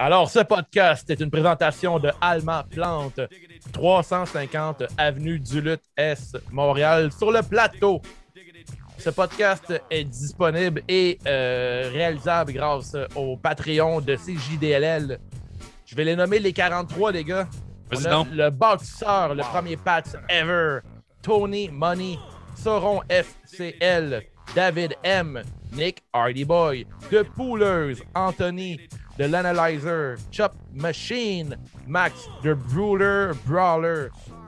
Alors, ce podcast est une présentation de Alma Plante, 350 Avenue Duluth S, Montréal, sur le plateau. Ce podcast est disponible et réalisable grâce au Patreon de CJDLL. Je vais les nommer les 43, les gars. On a le boxeur, le premier Pats ever, Tony Money, Sauron FCL, David M, Nick Hardyboy, The Poolers, Anthony, The L'Analyzer, Chop Machine, Max, The Brawler,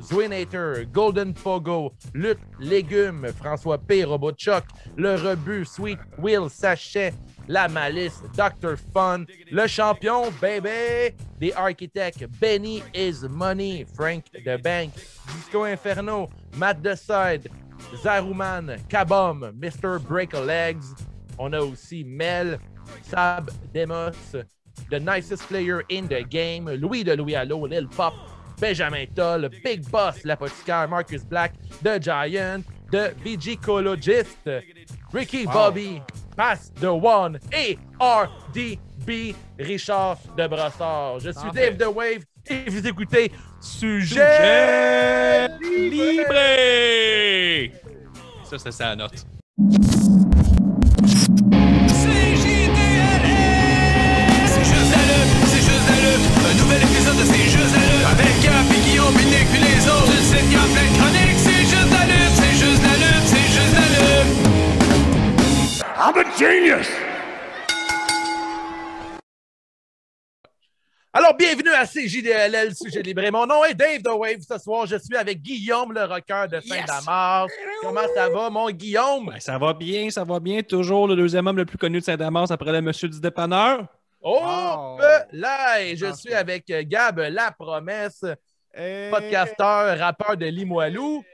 Zwinator, Golden Pogo, Lutte Légumes, François P, Robot Chuck, Le Rebut, Sweet Will Sachet, La Malice, Dr. Fun, Le Champion, Baby, The Architect, Benny is Money, Frank the Bank, Disco Inferno, Matt the Side, Zaruman, Kabom, Mr. Break Legs. On a aussi Mel, Sab Demos, The Nicest Player in the Game, Louis de Louis Allo, Lil Pop, Benjamin Toll, Big Boss, l'apothicaire, Marcus Black, The Giant, The Vigicologist, Ricky Bobby, Pass the One et RDB, Richard de Brossard. Je suis Dave The Wave et vous écoutez Sujet Libre. Ça, c'est la note. Un nouvel épisode de C'est juste la lutte. Avec Gap et Guillaume, puis Nick, puis les autres. Tu sais qu'il y a plein de chroniques. C'est juste la lutte, c'est juste la lutte, c'est juste la lutte. I'm a genius! Alors, bienvenue à CJDLL, Sujet Libre. Mon nom est Dave The Wave. Ce soir, je suis avec Guillaume, le rocker de Saint-Damas. Comment ça va, mon Guillaume? Ben, ça va bien. Toujours le deuxième homme le plus connu de Saint-Damas après le monsieur du dépanneur. Oh, là, et je suis avec Gab, la promesse, podcasteur, rappeur de Limoilou.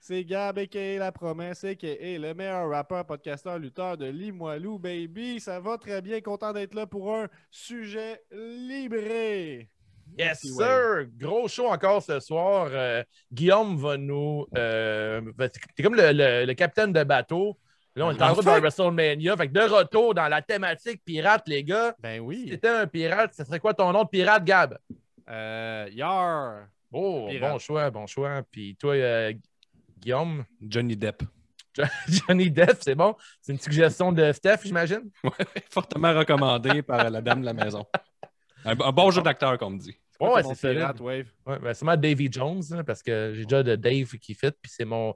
C'est Gab, a.k.a. La Promesse, a.k.a. le meilleur rappeur, podcasteur, lutteur de Limoilou, baby. Ça va très bien, content d'être là pour un sujet libre. Yes, sir! Gros show encore ce soir. Guillaume va nous... T'es comme le capitaine de bateau. Là, on est en route vers WrestleMania. Fait que de retour dans la thématique pirate, les gars. Ben oui. Si t'étais un pirate, ce serait quoi ton nom de pirate, Gab? Yar. Oh, Pirate. bon choix. Puis toi, Guillaume? Johnny Depp. Johnny Depp, c'est bon. C'est une suggestion de Steph, j'imagine? Ouais, fortement recommandé par la dame de la maison. Un bon jeu d'acteur, comme on dit. Ouais, c'est ça. Pirate Wave. Ouais, ben, c'est moi Davy Jones, hein, parce que j'ai déjà de Dave qui fit, puis c'est mon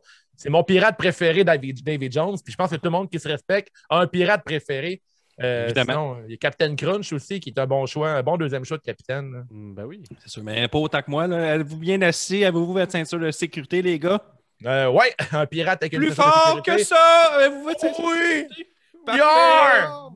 pirate préféré, Davy Jones. Puis je pense que tout le monde qui se respecte a un pirate préféré. Évidemment. Sinon, il y a Captain Crunch aussi, qui est un bon choix, un bon deuxième choix de capitaine. Là. Ben oui. C'est sûr, mais pas autant que moi. Là. Êtes-vous bien assis? Avez-vous votre ceinture de sécurité, les gars? Ouais, un pirate avec une Plus ceinture de fort sécurité. que ça! Avez-vous votre ceinture de Oui! sécurité? Yar!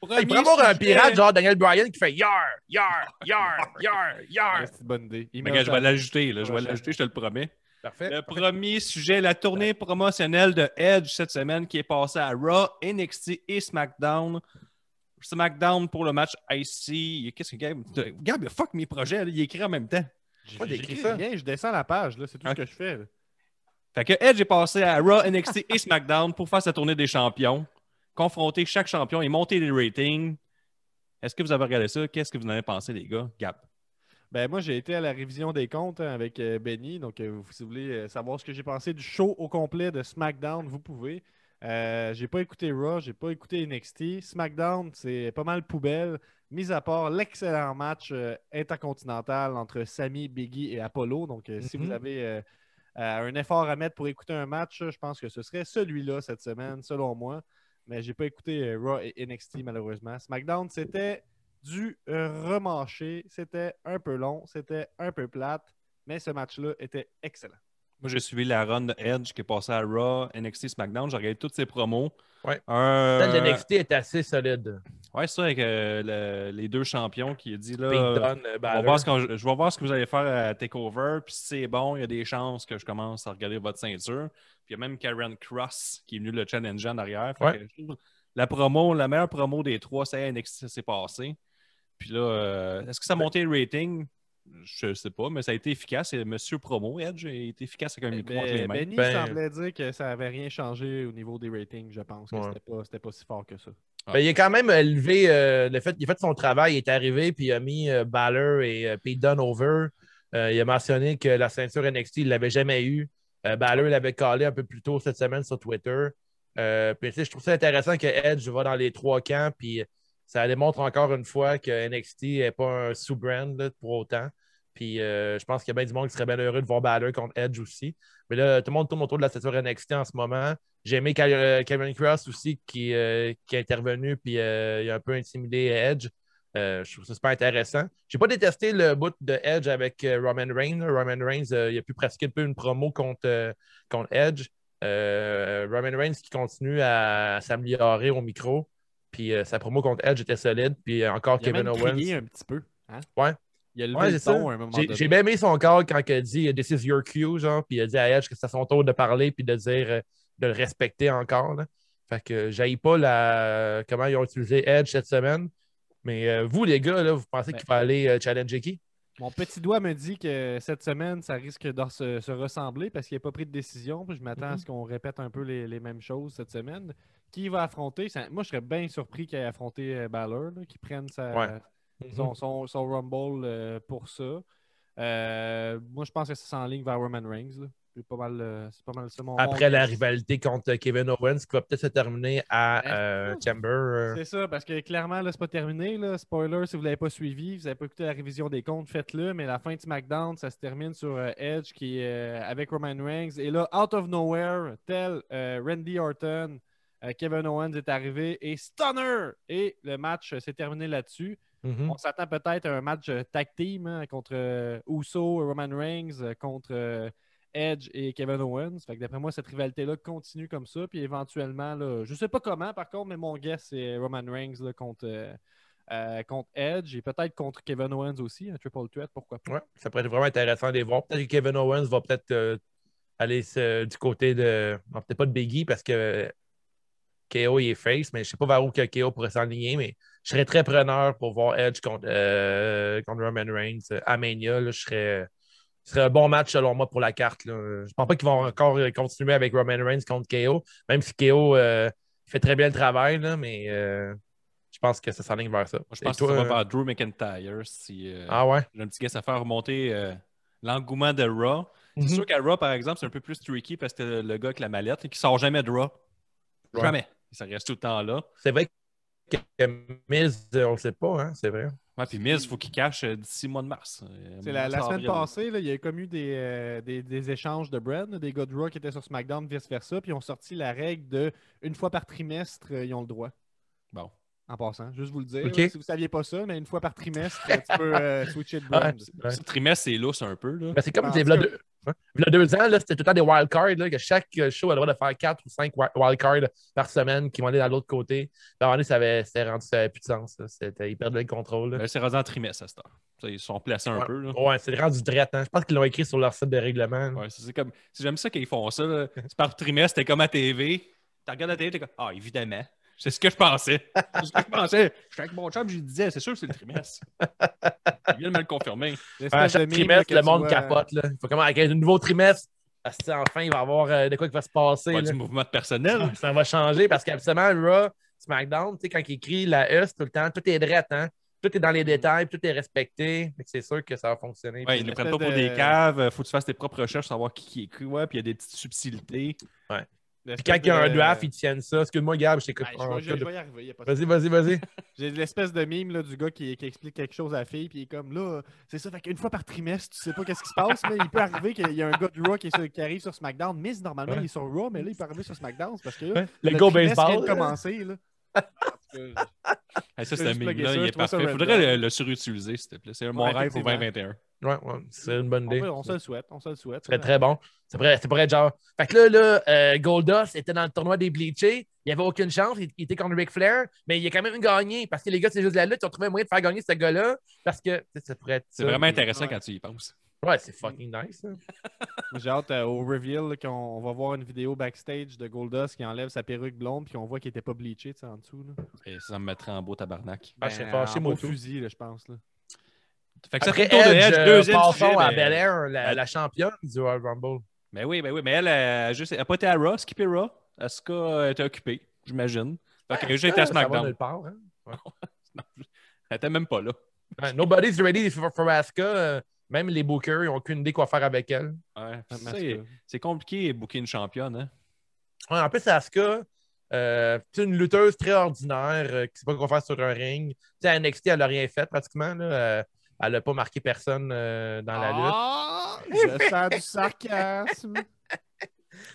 Premier Il pourrait avoir un sujet. pirate genre Daniel Bryan qui fait Yar! Yar! Yar! Yar! Yar! C'est une bonne idée. Mais gars, je vais l'ajouter, là. Je vais l'ajouter, je te le promets. Parfait. Le premier sujet, la tournée promotionnelle de Edge cette semaine qui est passée à Raw, NXT et SmackDown. SmackDown pour le match IC. Qu'est-ce que Gab, il fuck mes projets, là. Il écrit en même temps. Pas d'écrit J'écris ça. rien, je descends la page, là. C'est tout ce que je fais. Là. Fait que Edge est passé à Raw, NXT et SmackDown pour faire sa tournée des champions, confronter chaque champion et monter les ratings. Est-ce que vous avez regardé ça? Qu'est-ce que vous en avez pensé, les gars? Gab. Ben moi, j'ai été à la révision des comptes avec Benny. Donc, si vous voulez savoir ce que j'ai pensé du show au complet de SmackDown, vous pouvez. J'ai pas écouté Raw, j'ai pas écouté NXT. SmackDown, c'est pas mal poubelle, mis à part l'excellent match intercontinental entre Sami, Biggie et Apollo. Donc, si vous avez un effort à mettre pour écouter un match, je pense que ce serait celui-là cette semaine, selon moi. Mais j'ai pas écouté Raw et NXT, malheureusement. SmackDown, c'était du remâché. C'était un peu long, c'était un peu plate, mais ce match-là était excellent. Moi, j'ai suivi la run de Edge qui est passée à Raw, NXT, SmackDown. J'ai regardé toutes ses promos. Ouais. Celle de NXT est assez solide. Ouais, c'est ça, avec les deux champions qui a dit là. Pete Dunne, je Balor. vais voir ce que vous allez faire à TakeOver. Puis si c'est bon, il y a des chances que je commence à regarder votre ceinture. Puis il y a même Karen Cross qui est venu le challenger en arrière. Fait Ouais. que je trouve la meilleure promo des trois, c'est NXT, ça s'est passé. Puis là, est-ce que ça a monté le rating? Je sais pas, mais ça a été efficace. Et Monsieur Promo, Edge, a été efficace avec un micro entre les mains. Benny semblait dire que ça n'avait rien changé au niveau des ratings, je pense. Que c'était pas si fort que ça. Ben, il a quand même élevé il a fait son travail, il est arrivé, puis il a mis Balor et Pete Dunne over. Il a mentionné que la ceinture NXT, il ne l'avait jamais eu. Balor l'avait collé un peu plus tôt cette semaine sur Twitter. Puis, je trouve ça intéressant que Edge va dans les 3 camps, puis ça démontre encore une fois que NXT n'est pas un sous-brand pour autant. Puis je pense qu'il y a bien du monde qui serait bien heureux de voir Balor contre Edge aussi. Mais là, tout le monde tourne autour de la ceinture NXT en ce moment. J'ai aimé Kevin Cross aussi qui est intervenu puis il a un peu intimidé Edge. Je trouve ça super intéressant. J'ai pas détesté le bout de Edge avec Roman Reigns. Roman Reigns, il a pu pratiquer un peu une promo contre Edge. Roman Reigns qui continue à s'améliorer au micro. Puis sa promo contre Edge était solide. Puis encore il a Kevin même Owens. crié un petit peu. Hein? Ouais. Il a levé le ton à un moment donné. J'ai bien aimé son call quand il a dit This is your cue, genre, puis il a dit à Edge que c'est à son tour de parler puis de dire de le respecter encore. Là. Fait que j'haïs pas comment ils ont utilisé Edge cette semaine. Mais vous, les gars, là, vous pensez qu'il va aller challenger qui? Mon petit doigt me dit que cette semaine, ça risque de se ressembler parce qu'il n'a pas pris de décision. Puis je m'attends à ce qu'on répète un peu les mêmes choses cette semaine. Qui va affronter? Moi, je serais bien surpris qu'il ait affronté Balor, qu'il prenne son Rumble pour ça. Moi, je pense que ça s'enligne vers Roman Reigns. Là. C'est pas mal ça. Après la rivalité contre Kevin Owens, qui va peut-être se terminer à Chamber. C'est ça, parce que clairement, là, c'est pas terminé. Là. Spoiler, si vous ne l'avez pas suivi, vous n'avez pas écouté la révision des comptes, faites-le. Mais la fin de SmackDown, ça se termine sur Edge qui est avec Roman Reigns. Et là, out of nowhere, tel Randy Orton, Kevin Owens est arrivé et Stunner! Et le match s'est terminé là-dessus. On s'attend peut-être à un match tag team contre Uso, Roman Reigns, contre Edge et Kevin Owens. Fait que d'après moi, cette rivalité-là continue comme ça. Puis éventuellement, là, je ne sais pas comment par contre, mais mon guess, c'est Roman Reigns là, contre Edge et peut-être contre Kevin Owens aussi, un triple threat, pourquoi pas. Ouais, ça pourrait être vraiment intéressant de les voir. Peut-être que Kevin Owens va peut-être aller du côté de. Non, peut-être pas de Biggie parce que KO il est face, mais je ne sais pas vers où que KO pourrait s'enligner, mais je serais très preneur pour voir Edge contre Roman Reigns à Mania. Là, ce serait un bon match selon moi pour la carte. Là. Je ne pense pas qu'ils vont encore continuer avec Roman Reigns contre KO, même si KO fait très bien le travail, là, mais je pense que ça s'enligne vers ça. Moi, je pense que ça va vers Drew McIntyre. Ah ouais? J'ai un petit guess à faire remonter l'engouement de Raw. C'est sûr qu'à Raw, par exemple, c'est un peu plus tricky parce que le gars avec la mallette qui ne sort jamais de Raw. Ouais. Jamais. Ça reste tout le temps là. C'est vrai que Miz, on ne le sait pas, hein? C'est vrai. Ouais, puis Miz, il faut qu'il cache d'ici le mois de mars. C'est la semaine passée, là, il y a comme eu des échanges de brand, des gars de Raw qui étaient sur SmackDown, vice-versa, puis ils ont sorti la règle de une fois par trimestre, ils ont le droit. Bon. En passant, juste vous le dire. Okay. Si vous ne saviez pas ça, mais une fois par trimestre, tu peux switcher de brand. Ouais. Ce trimestre, c'est lousse un peu. Là. Ben, c'est comme il y a 2 ans, là, c'était tout le temps des wildcards, que chaque show a le droit de faire 4 ou 5 wildcards par semaine qui vont aller dans l'autre côté. Puis à un moment donné, ça n'avait plus de sens. Ils perdaient le contrôle. C'est rendu en trimestre à cette heure. Ils sont placés un peu. Là. Ouais, c'est rendu drette. Hein. Je pense qu'ils l'ont écrit sur leur site de règlement. Ouais, c'est comme... J'aime ça qu'ils font ça. Là. C'est par trimestre, t'es comme à TV. Tu regardes la télé, t'es comme « Ah, évidemment. » C'est ce que je pensais. C'est ce que je pensais. Je suis avec mon chum, je lui disais, c'est sûr que c'est le trimestre. Il vient de me le confirmer. À chaque trimestre, le monde capote. Là. Il faut comment, avec un nouveau trimestre, enfin, il va y avoir de quoi qui va se passer. Pas du mouvement de personnel. Ça va changer parce qu'absolument, Raw, SmackDown, quand il écrit la S tout le temps, tout est drette, hein? Tout est dans les détails, tout est respecté. C'est sûr que ça va fonctionner. Ouais, ils ne nous prennent pas pour des caves. Faut que tu fasses tes propres recherches, savoir qui écrit. Ouais, puis il y a des petites subtilités. Ouais. Puis quand il y a un draft, ils tiennent ça. Excuse-moi, Gab, je t'écoute. Je vais y arriver. Vas-y. J'ai l'espèce de mime là, du gars qui explique quelque chose à la fille, puis il est comme là, c'est ça, fait qu'une fois par trimestre, tu sais pas qu'est-ce qui se passe, mais il peut arriver qu'il y a un gars de Raw qui arrive sur SmackDown. Miz, normalement, il est sur Raw, mais là, il peut arriver sur SmackDown parce que là, le go baseball vient de commencer. Là. Ça, c'est un mime-là, il est parfait. Il faudrait le surutiliser, s'il te plaît. C'est mon rêve pour 2021. Ouais, c'est une bonne idée. On se le souhaite. Ce serait très bon. Ça pourrait être genre. Fait que là, Goldust était dans le tournoi des Bleachés. Il n'y avait aucune chance. Il était contre Ric Flair, mais il a quand même gagné parce que les gars, c'est juste la lutte. Ils ont trouvé un moyen de faire gagner ce gars-là parce que ça pourrait être. C'est vraiment intéressant quand tu y penses. Ouais, c'est fucking nice. Hein. J'ai hâte au reveal là, qu'on va voir une vidéo backstage de Goldust qui enlève sa perruque blonde puis qu'on voit qu'il n'était pas bleaché en dessous. Là. Et ça me mettrait en beau tabarnak. Je serais fâché, moi, fusil, là, je pense. Là. Fait que ça Après fait le tour de Edge, Edge, deuxième passons sujet, à mais- Belair, la championne du Royal Rumble. Ben oui, mais elle a pas été à Raw, skippé Raw. Asuka était occupée, j'imagine. Fait que j'ai été à Ça va SmackDown. nulle part. Hein? Elle était même pas là. Ouais, nobody's ready for Asuka. Même les bookers, ils n'ont aucune idée quoi faire avec elle. Ouais, Asuka. c'est compliqué de booker une championne, hein? Ouais, en plus, Asuka, c'est une lutteuse très ordinaire qui ne sait pas quoi faire sur un ring. Tu sais, à NXT, elle n'a rien fait pratiquement. Là. Elle n'a pas marqué personne dans la lutte. Ah, je sens du sarcasme.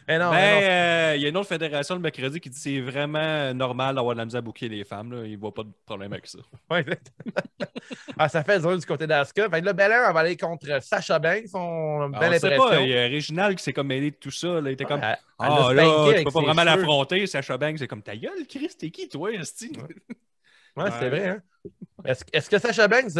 Mais non, mais non, Il y a une autre fédération le mercredi qui dit que c'est vraiment normal d'avoir de la misère à booker les femmes. Là. Ils ne voient pas de problème avec ça. ouais, ça fait dur du côté d'Asuka. Fait que là, Belair, elle va aller contre Sasha Banks. On a Alors, belle on sait impression. pas, il y a Réginal qui s'est comme mêlé de tout ça. Là. Il était comme Elle a ah spanké là, tu avec peux pas ses vraiment cheveux. l'affronter. Sacha Banks, c'est comme ta gueule, Chris, t'es qui toi, esti? Ouais, c'est vrai. Hein? Est-ce que Sasha Banks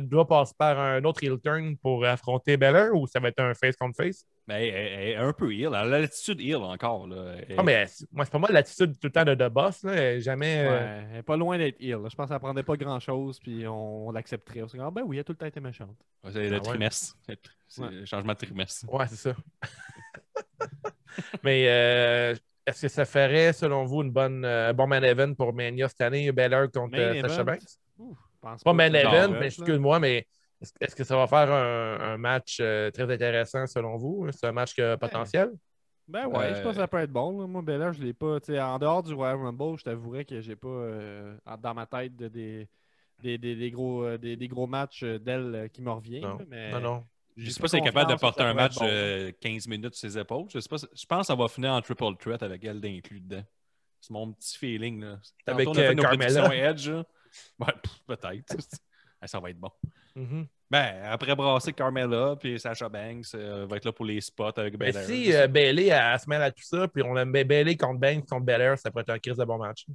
doit passer par un autre heel turn pour affronter Belair ou ça va être un face contre face? Mais elle est un peu heel. Elle a l'attitude heel encore. Là. Ah, mais moi, c'est pas moi l'attitude tout le temps de boss. Là. Elle est Jamais. Ouais, elle est pas loin d'être heel. Je pense qu'elle prendrait pas grand-chose, puis on l'accepterait. On se dit, ah ben oui, elle a tout le temps été méchante. C'est le ouais. trimestre. C'est le changement de trimestre. Ouais, c'est ça. Mais est-ce que ça ferait, selon vous, un bon main event pour Mania cette année, Belair contre Main Sasha event? Banks? Ouh, je pense Pas main que c'est event, un mais rush, là. excuse-moi, mais est-ce que ça va faire un match très intéressant selon vous? C'est un match qui a potentiel? Ben ouais, je pense que ça peut être bon. Là. Moi, Belair, je l'ai pas. Tu sais, en dehors du Royal Rumble, je t'avouerais que j'ai pas dans ma tête des gros matchs d'elle qui me reviennent. Non, là, mais Je non. sais j'ai pas si elle est capable de confiance que porter ça un pourrait être match bon. 15 minutes sur ses épaules. Je pense que ça va finir en triple threat avec elle d'inclus dedans. C'est mon petit feeling. Là. Avec, Tantôt, on a fait nos Carmella. prédictions Edge. Là. Ouais, peut-être. Ça va être bon. Mhm. Ben, après brasser Carmella, puis Sasha Banks va être là pour les spots avec Mais Belair. si Bayley elle se mêle à tout ça, puis on aime Bayley contre Banks contre Belair, ça pourrait être un crise de bon match.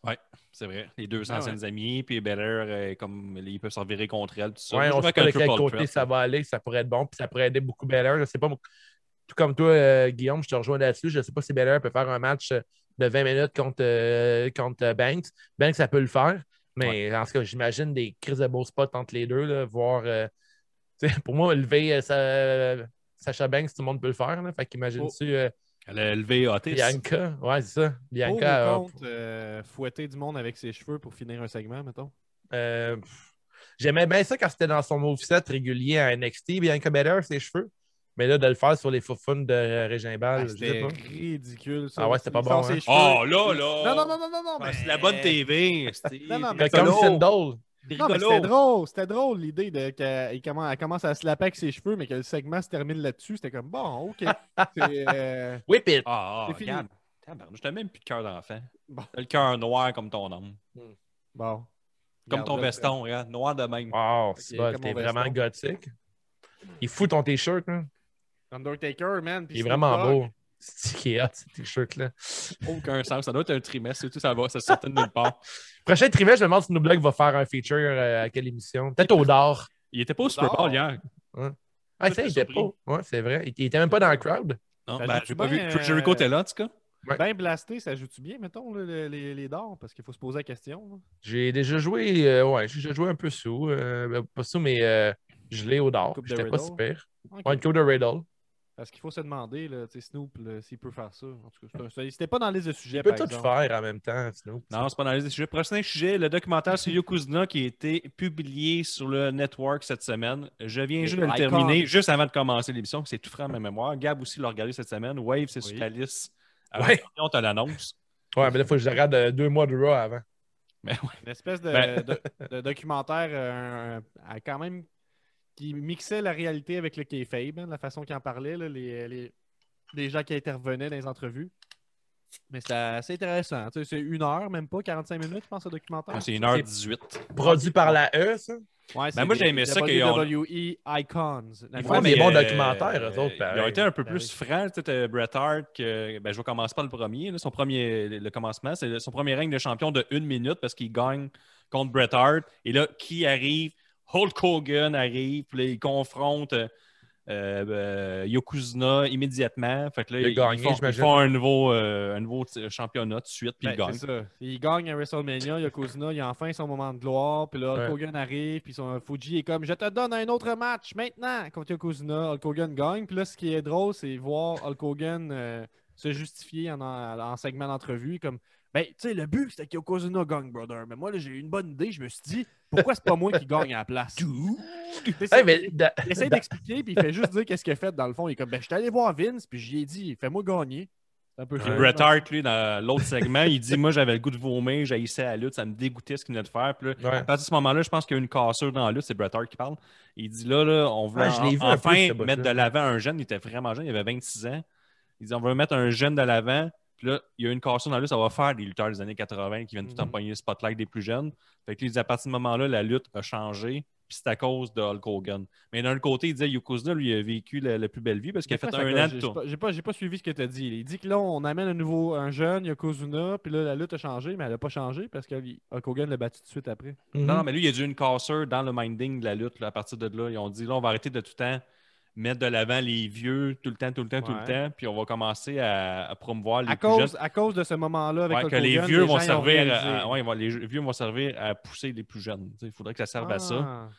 Ouais, c'est vrai. Les deux Ah anciennes amies, puis Belair, comme ils peuvent s'en virer contre elle, tout ça. Ouais, Moi, je on vois sait pas de qu'un quel triple côté threat, ça là. va aller, ça pourrait être bon, puis ça pourrait aider beaucoup Belair. Je sais pas, tout comme toi, Guillaume, je te rejoins là-dessus. Je sais pas si Belair peut faire un match de 20 minutes contre Banks. Banks, ça peut le faire, mais en tout cas, j'imagine des crises de beaux spots entre les deux, là, voir. Pour moi, lever Sasha Banks, tout le monde peut le faire. Là, fait qu'imagine-tu Elle a levé Otis. Bianca. Ouais, c'est ça. Pour Bianca. ou contre fouetter du monde avec ses cheveux pour finir un segment, mettons. J'aimais bien ça quand c'était dans son moveset régulier à NXT, Bianca Belair, ses cheveux. Mais là, de le faire sur les faufounes de Régimbal, je sais C'était pas. ridicule, ça. Ah ouais, c'était pas Il sort bon, ses hein. cheveux. Oh là là! Non, Ah, c'est la bonne TV. Non, non, Comme mais Sindel. C'est Non, mais rigolo. c'était drôle l'idée qu'elle commence à se laper avec ses cheveux, mais que le segment se termine là-dessus. C'était comme bon, ok. C'est, Whip it. C'est fini. Regarde. Je t'ai même plus de cœur d'enfant. Bon. T'as le cœur noir comme ton homme. Bon. Comme Regarde, ton là, veston, regarde. Noir de même. Wow, c'est bon, comme t'es mon vraiment veston. gothique. Il fout ton t-shirt, hein. Undertaker, man. Il est vraiment beau. C'est qui est hot, ce t-shirt-là. Aucun sens. Ça doit être un trimestre. Tout ça va. Ça sortait de nulle part. Prochain trimestre, je me demande si Snoop Dogg va faire un feature à quelle émission. Peut-être au Dor. Il était pas au Super Bowl hier. Ah, ça, il était pas. Ouais, c'est vrai. Il était même pas dans le crowd. Non, Ça ben, joue-tu j'ai pas vu. bien, Jericho était là, en tout cas. Ben blasté, ça joue-tu bien, mettons, là, les dards? Parce qu'il faut se poser la question. Là. J'ai déjà joué, j'ai déjà joué un peu sous. Pas sous, mais je l'ai au Dor. Coupe de J'étais pas Riddle. si pire. Ok. Ouais, une coupe de Riddle. Parce qu'il faut se demander, là, tu sais, Snoop, là, s'il peut faire ça. En tout cas, c'était pas dans la liste de sujets, Il peut par tout exemple. faire en même temps, Snoop. Non, c'est pas dans les sujets. Prochain sujet, le documentaire sur Yokozuna qui a été publié sur le network cette semaine. Je viens juste de le Icon. terminer, juste avant de commencer l'émission, c'est tout frais à ma mémoire. Gab aussi l'a regardé cette semaine. Wave, c'est sur Oui. ta liste. Ouais. On te l'annonce. Ouais, mais là, il faut que je regarde 2 mois de Raw avant. Mais ouais. Une espèce de, Ben- de documentaire quand même qui mixait la réalité avec le kayfabe, hein, la façon qu'il en parlait, là, les gens qui intervenaient dans les entrevues. Mais c'est assez intéressant. Tu sais, c'est 1 heure, même pas, 45 minutes, je pense, ce documentaire. C'est 1h18. Produit par la E, ça. Ouais, Ben, moi, j'ai aimé ça qu'ils ont- WWE Icons. Ils font des bons documentaires, eux autres, Ils ont pareil. été un peu Ben plus francs. Tu sais, Bret Hart, je vais commencer par le premier. Là, le commencement, c'est son premier règne de champion de 1 minute parce qu'il gagne contre Bret Hart. Et là, qui arrive? Hulk Hogan arrive, puis là, il confronte Yokozuna immédiatement. Fait que là, Il a gagné, ils j'imagine. font un nouveau championnat tout de suite, puis ils gagnent. C'est ça. Il gagne à WrestleMania, Yokozuna, il a enfin son moment de gloire, puis là, Hulk Ouais. Hogan arrive, puis Fuji est comme « Je te donne un autre match maintenant » contre Yokozuna. Hulk Hogan gagne, puis là, ce qui est drôle, c'est voir Hulk Hogan se justifier en segment d'entrevue, comme « Ben, tu sais, le but, c'était que Yokozuna gagne, brother. Mais moi, là, j'ai eu une bonne idée, je me suis dit, pourquoi c'est pas moi qui gagne à la place? » Hey, mais Il essaie d'expliquer, puis il fait juste dire qu'est-ce qu'il a fait dans le fond. Il est comme « Ben, je suis allé voir Vince, puis j'y ai dit, fais-moi gagner. » C'est un peu chiant. Bret Hart, lui, dans l'autre segment, il dit « Moi, j'avais le goût de vomir, j'haïssais la lutte, ça me dégoûtait ce qu'il venait de faire. » Puis là, Ouais. à partir de ce moment-là, je pense qu'il y a eu une cassure dans la lutte, c'est Bret Hart qui parle. Il dit là, on veut Ouais, je l'ai vu un peu, enfin ce bout-là. mettre de l'avant un jeune. Il était vraiment jeune, il avait 26 ans. Il dit on veut mettre un jeune de l'avant. Puis là, il y a eu une cassure dans la lutte, ça va faire des lutteurs des années 80 qui viennent tout le temps pogner le spotlight des plus jeunes. Fait que il dit à partir de ce moment-là, la lutte a changé. Puis c'est à cause de Hulk Hogan. Mais d'un côté, il disait Yokozuna, lui, il a vécu la plus belle vie parce qu'il a fait un an de tour. J'ai pas suivi ce que tu as dit. Il dit que là, on amène un jeune, Yokozuna, puis là, la lutte a changé, mais elle a pas changé parce que Hulk Hogan l'a battu tout de suite après. Non, mais lui, il a dû une cassure dans le minding de la lutte. Là, à partir de là, ils ont dit là, on va arrêter de tout le temps mettre de l'avant les vieux tout le temps, puis on va commencer à promouvoir les plus jeunes. À cause de ce moment-là avec Ouais, Hulk que les Hogan, vieux vont gens, ils ont servir réalisé. les vieux vont servir à pousser les plus jeunes. Il faudrait que ça serve à ça. Ah.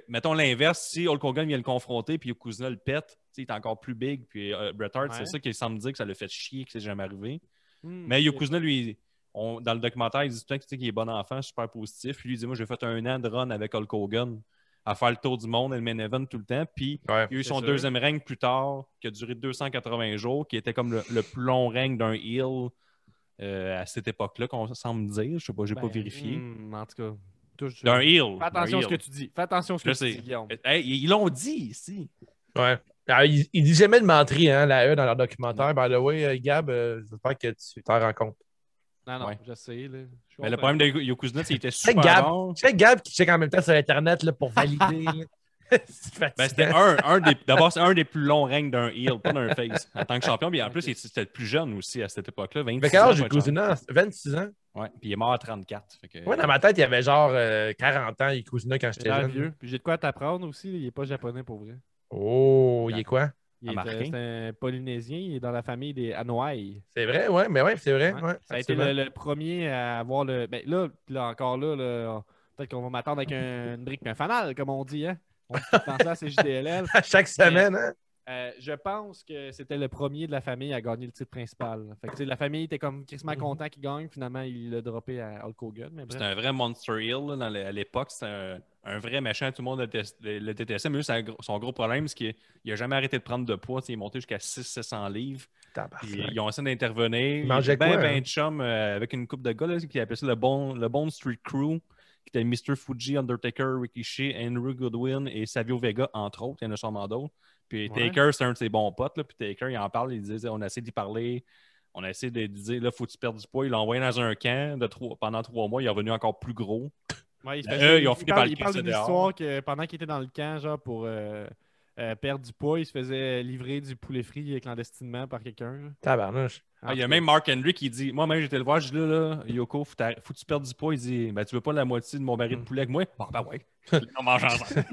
Mettons l'inverse, si Hulk Hogan vient le confronter puis Yokozuna le pète, il est encore plus big. Puis Bret Hart, Ouais. c'est ça qu'il semble dire que ça le fait chier, que c'est jamais arrivé. Hmm, Mais ok. Yokozuna, lui, dans le documentaire, il dit tout le temps qu'il est bon enfant, super positif. Puis lui, il dit moi, j'ai fait un an de run avec Hulk Hogan à faire le tour du monde et le main event tout le temps. Puis Ouais. il y a eu C'est son sûr. deuxième règne plus tard, qui a duré 280 jours, qui était comme le plus long règne d'un heel à cette époque-là, qu'on semble dire. Je sais pas, j'ai pas Ben, vérifié. en tout cas, touche- D'un heel. Fais attention à ce d'un que heel. tu dis. Fais attention à ce que Je tu dis, sais. Guillaume. Hey, ils l'ont dit ici. Ouais. Alors, il dit jamais de menterie, hein, la E dans leur documentaire. By the way, Gab, j'espère que tu t'en rends compte. Non, Ouais. je sais. Là. Je Mais le comprends. problème de Yokozuna, c'est qu'il était C'est super Gab. bon. C'est Gab qui check en même temps sur Internet là, pour valider. C'est Ben, fatigant. c'était d'abord, c'est un des plus longs règnes d'un heel, pas d'un face, en tant que champion. Puis en plus, c'était le plus jeune aussi à cette époque-là. 26 Fait quel âge ans, j'ai pas de chance. Yokozuna? 26 ans? Ouais, puis il est mort à 34. Fait que... Ouais, dans ma tête, il y avait genre 40 ans, Yokozuna, quand C'est j'étais l'air jeune. vieux. Puis j'ai de quoi t'apprendre aussi. Il est pas japonais pour vrai. Oh, il est quoi? Il est, Américain. c'est un Polynésien. Il est dans la famille des Hanoï. C'est vrai, ouais, mais ouais, c'est vrai. Ouais. Ouais, Ça a été absolument. le premier à avoir le. Ben là encore là, peut-être qu'on va m'attendre avec une brique et un fanal, comme on dit, hein? On dit tout le temps ça, c'est JDLL. À chaque semaine, hein? Je pense que c'était le premier de la famille à gagner le titre principal. Fait que, tu sais, la famille était comme quasiment content qu'il gagne. Finalement, il l'a droppé à Hulk Hogan. Mais bref. C'était un vrai Monster Heel là, à l'époque. C'était un vrai méchant. Tout le monde le détestait. Mais lui, son gros problème, c'est qu'il n'a jamais arrêté de prendre de poids. Il est monté jusqu'à 600-700 livres. Puis, ils ont essayé d'intervenir. Il mangeait était quoi, ben hein? chum avec une couple de gars là, qui appelaient ça le Bone Street Crew, qui était Mr. Fuji, Undertaker, Rikishi, Henry Goodwin et Savio Vega, entre autres. Il y en a sûrement d'autres. Puis Ouais. Taker, c'est un de ses bons potes. Là. Puis Taker, il en parle. Il disait on a essayé d'y parler. On a essayé de dire là, faut que tu perdes du poids. Il l'a envoyé dans un camp pendant 3 mois. Il est revenu encore plus gros. Ouais, il se Eux, faisait- ils ont il fini parle- par le il parle crisser d'une dehors. histoire que pendant qu'il était dans le camp, genre pour perdre du poids, il se faisait livrer du poulet frit clandestinement par quelqu'un. là. Tabarnouche. Il y a même Mark Henry qui dit moi-même, j'étais le voir. Je dis là, Yoko, faut que tu perdes du poids. Il dit ben, tu veux pas la moitié de mon baril de poulet avec moi Ah, ben ouais. On mange ensemble.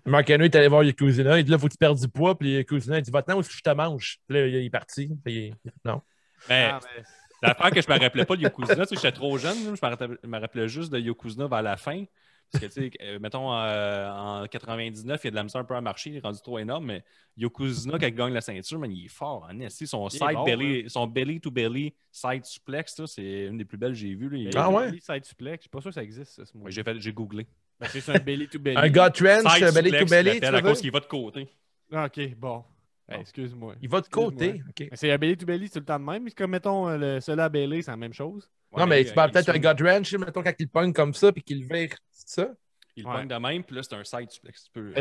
Mark Henry est allé voir Yokozuna. Il dit là, faut que tu perdes du poids. Puis Yokozuna, il dit va-t'en où est-ce que je te mange. Puis là, il est parti. Puis non. Mais Ah, mais- l'affaire que je me rappelais pas de Yokozuna, tu sais, j'étais trop jeune. Là, je me rappelais juste de Yokozuna vers la fin. Parce que, tu sais, mettons, en 99, il y a de la misère un peu à marcher, il est rendu trop énorme, mais Yokozuna, quand il gagne la ceinture, man, il est fort. Hein, son Il est bon, son belly-to-belly side suplex, là, c'est une des plus belles que j'ai vues. Là. Il- Ah ouais? Belly side suplex, je suis pas sûr que ça existe, ça, ce mot. Ouais, j'ai googlé. Ben, c'est un belly to belly. Un gars trench, Side belly suplex, to belly. il Tu l'appelle, veux à cause dire? qu'il va de côté. Ah, ok, bon. Excuse-moi. Il va de côté. Excuse-moi. OK. Mais c'est un belly to belly, c'est tout le temps de même. C'est comme, mettons, celui à belly, c'est la même chose. Non, mais tu parles il peut-être se- un gut wrench, mettons, quand il pogne comme ça, puis qu'il le vire, c'est ça? Il Ouais. pogne de même, puis là, c'est un side suplex. Tu peux...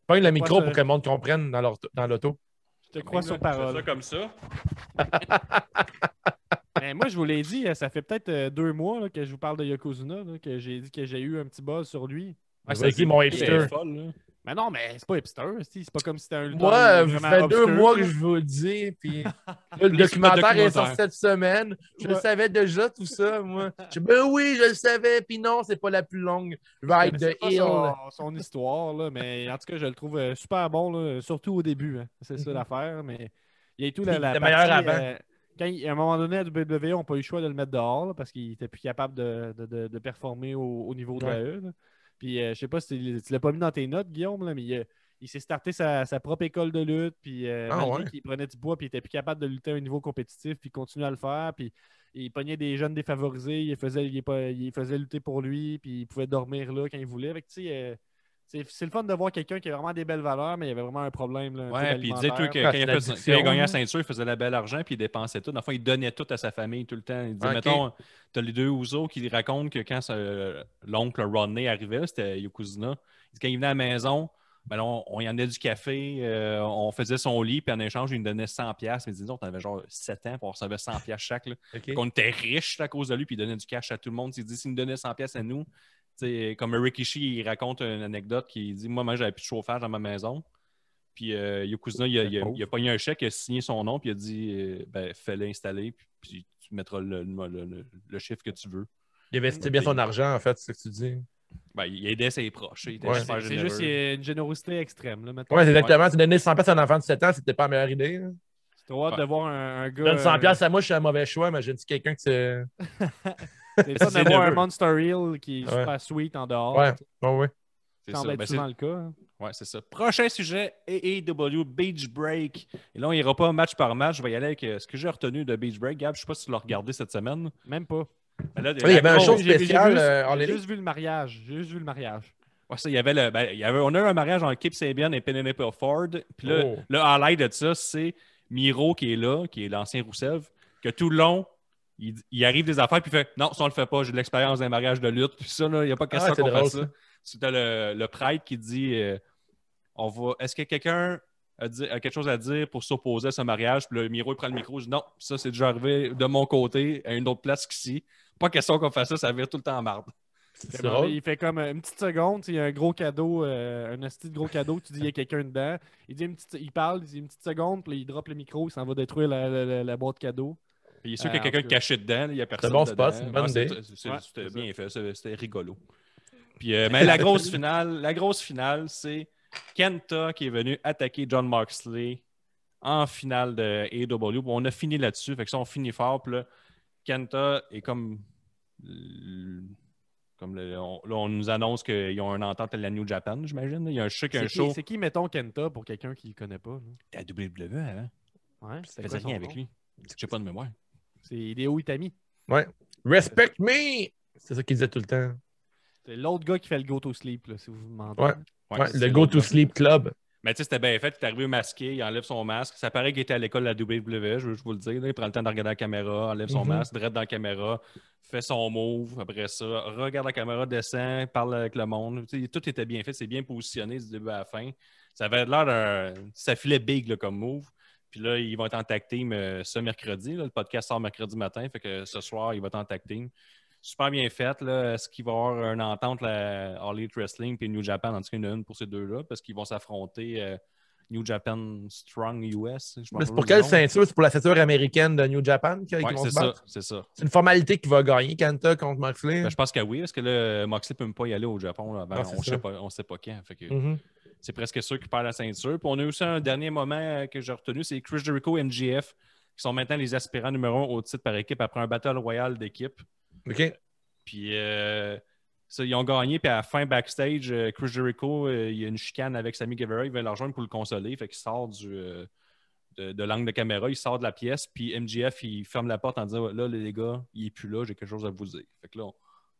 Pogne le Pas micro ça. pour que le monde comprenne dans l'auto. Je te crois sur Tu fais parole. ça comme ça. Mais moi, je vous l'ai dit, ça fait peut-être 2 mois là, que je vous parle de Yokozuna, là, que j'ai dit que j'ai eu un petit buzz sur lui. Vas-y, mon hipster. C'est folle, là. Mais non, mais c'est pas hipster. C'est pas comme si c'était un lutteur Moi, ça vraiment fait 2 obscur, mois que là. je vous le dis, puis là, le Plus le documentaire est documentaire. sorti cette semaine. Je le Ouais. savais déjà, tout ça, moi. Ben oui, je le savais, puis non, c'est pas la plus longue ride Je connaissais de pas Hill. son histoire, là, mais en tout cas, je le trouve super bon, là, surtout au début. Hein. C'est ça Mhm. l'affaire. Mais il y a tout Il la était meilleur partie. avant. À un moment donné, à WWE, on n'a pas eu le choix de le mettre dehors là, parce qu'il était plus capable de performer au niveau de Ouais. la E. Là. Puis je sais pas si tu l'as pas mis dans tes notes, Guillaume, là, mais il s'est starté sa propre école de lutte. Puis Ah, malgré ouais. qu'il prenait du bois, puis il était plus capable de lutter à un niveau compétitif, puis il continuait à le faire. Puis il pognait des jeunes défavorisés, il faisait lutter pour lui, puis il pouvait dormir là quand il voulait. Fait que, tu sais, c'est le fun de voir quelqu'un qui a vraiment des belles valeurs, mais il y avait vraiment un problème là, un peu Ouais, puis il disait tout alimentaire. que Ah, quand il c'est a, l'addiction, quand il a gagné la hein. ceinture, il faisait la belle argent, puis il dépensait tout. Dans le fond, il donnait tout à sa famille tout le temps. Il disait, Ok. mettons, t'as les deux Ouzo qui racontent que quand l'oncle Rodney arrivait, là, c'était Yokozuna, il dit, quand il venait à la maison, ben là, on y en a du café, on faisait son lit, puis en échange, il nous donnait 100$. Mais disons, on avait genre 7 ans, puis on recevait 100$ chaque. Là. OK. Fait qu'on était riches à cause de lui, puis il donnait du cash à tout le monde. Il dit, s'il nous donnait 100$ à nous, t'sais, comme Rikishi, il raconte une anecdote qui dit, moi, j'avais plus de chauffage dans ma maison. Puis Yokozuna, il a pogné un chèque, il a signé son nom, puis il a dit, ben, fais-le installer, puis tu mettras le chiffre que tu veux. Il investit bien son argent, en fait, c'est ce que tu dis. Ben, il aidait ses proches. Il était Ouais. super C'est généreux. juste une générosité extrême. Là, mettons. Ouais, c'est exactement. Tu donner 100$ à un enfant de 7 ans, c'était pas la meilleure idée. Hein. C'est trop hâte de voir un gars. Donne 100$ à moi, je suis un mauvais choix, mais j'ai dit quelqu'un que c'est. C'est le fun C'est de voir un nerveux. Monster Reel qui est Ouais. super sweet en dehors. Ouais, ouais. C'est Ça semble ça. être Ben, souvent le cas. Hein. ouais, c'est ça. Prochain sujet, AEW Beach Break. Et là, on ira pas match par match. Je vais y aller avec ce que j'ai retenu de Beach Break. Gab, je sais pas si tu l'as regardé cette semaine. Même pas. Mais là, Oui, il y avait un show J'ai spécial juste, en j'ai Lily. juste vu le mariage. J'ai juste vu le mariage. Ouais, ça, il y avait on a eu un mariage entre Kip Sabian et Penelope Ford. Puis là, Oh. le highlight de ça, c'est Miro qui est là, qui est l'ancien Rousseff, que tout le long, il arrive des affaires, puis il fait non, ça on le fait pas, j'ai de l'expérience d'un mariage de lutte. Puis ça, il n'y a pas question c'est qu'on drôle, fasse ça. ça. C'était le prêtre qui dit est-ce que quelqu'un a quelque chose à dire pour s'opposer à ce mariage? Puis le Miro, il prend le micro, il dit non, ça c'est déjà arrivé de mon côté, à une autre place qu'ici. Pas question qu'on fasse ça, ça vire tout le temps en marde. C'est drôle. Il fait comme une petite seconde, il y a un gros cadeau, un hostie de gros cadeau, tu dis il y a quelqu'un dedans. Il parle, il dit une petite seconde, puis là, il drop le micro, il s'en va détruire la boîte cadeau. Puis il est sûr qu'il y a quelqu'un caché dedans, il n'y a personne. bon dedans. spot, c'est une bonne Ah, idée. C'était bien fait, c'était rigolo. Puis mais la grosse finale, c'est Kenta qui est venu attaquer John Moxley en finale de AEW. On a fini là-dessus, fait que ça, on finit fort. Puis là, Kenta est comme on nous annonce qu'ils ont une entente à la New Japan, j'imagine. Il y a un show. C'est qui, mettons, Kenta, pour quelqu'un qui ne le connaît pas? À WWE avant. Ouais, Ça faisait rien avec lui. J'ai pas de mémoire. C'est Hideo Itami. Ouais. Respect me! C'est ça qu'il disait tout le temps. C'est l'autre gars qui fait le go to sleep, là, si vous vous demandez. Ouais. Ouais, Ouais, c'est le Go to Sleep Club. Mais tu sais, c'était bien fait. Il est arrivé masqué, il enlève son masque. Ça paraît qu'il était à l'école de la WWE, je veux vous le dire. Là. Il prend le temps de regarder la caméra, enlève son masque, drette dans la caméra, fait son move. Après ça, regarde la caméra, descend, parle avec le monde. Tu sais, tout était bien fait, c'est bien positionné du début à la fin. Ça avait l'air d'un. Ça filait big là, comme move. Puis là, ils vont être en tag team ce mercredi. Là. Le podcast sort mercredi matin. Fait que ce soir, il va être en tag team. Super bien fait. Là. Est-ce qu'il va y avoir une entente, la All Elite Wrestling et New Japan? En tout cas, il y en a une pour ces deux-là parce qu'ils vont s'affronter New Japan Strong US. Mais c'est pour quelle ceinture? C'est pour la ceinture américaine de New Japan qu'ils Oui, vont c'est se ça. battre? C'est ça. C'est une formalité qui va gagner Kenta contre Moxley. Ben, je pense que oui, parce que là, Moxley ne peut même pas y aller au Japon là, avant. Ah, c'est ça. On ne sait pas quand. Fait que Mhm. c'est presque sûr qu'il perd la ceinture. Puis on a aussi un dernier moment que j'ai retenu, c'est Chris Jericho et MJF, qui sont maintenant les aspirants numéro 1 au titre par équipe après un battle royal d'équipe. OK. Puis ça, ils ont gagné, puis à la fin backstage, Chris Jericho, il y a une chicane avec Sammy Guevara, il veut la rejoindre pour le consoler, fait qu'il sort de l'angle de caméra, il sort de la pièce, puis MJF, il ferme la porte en disant là, les gars, il est plus là, j'ai quelque chose à vous dire. Fait que là,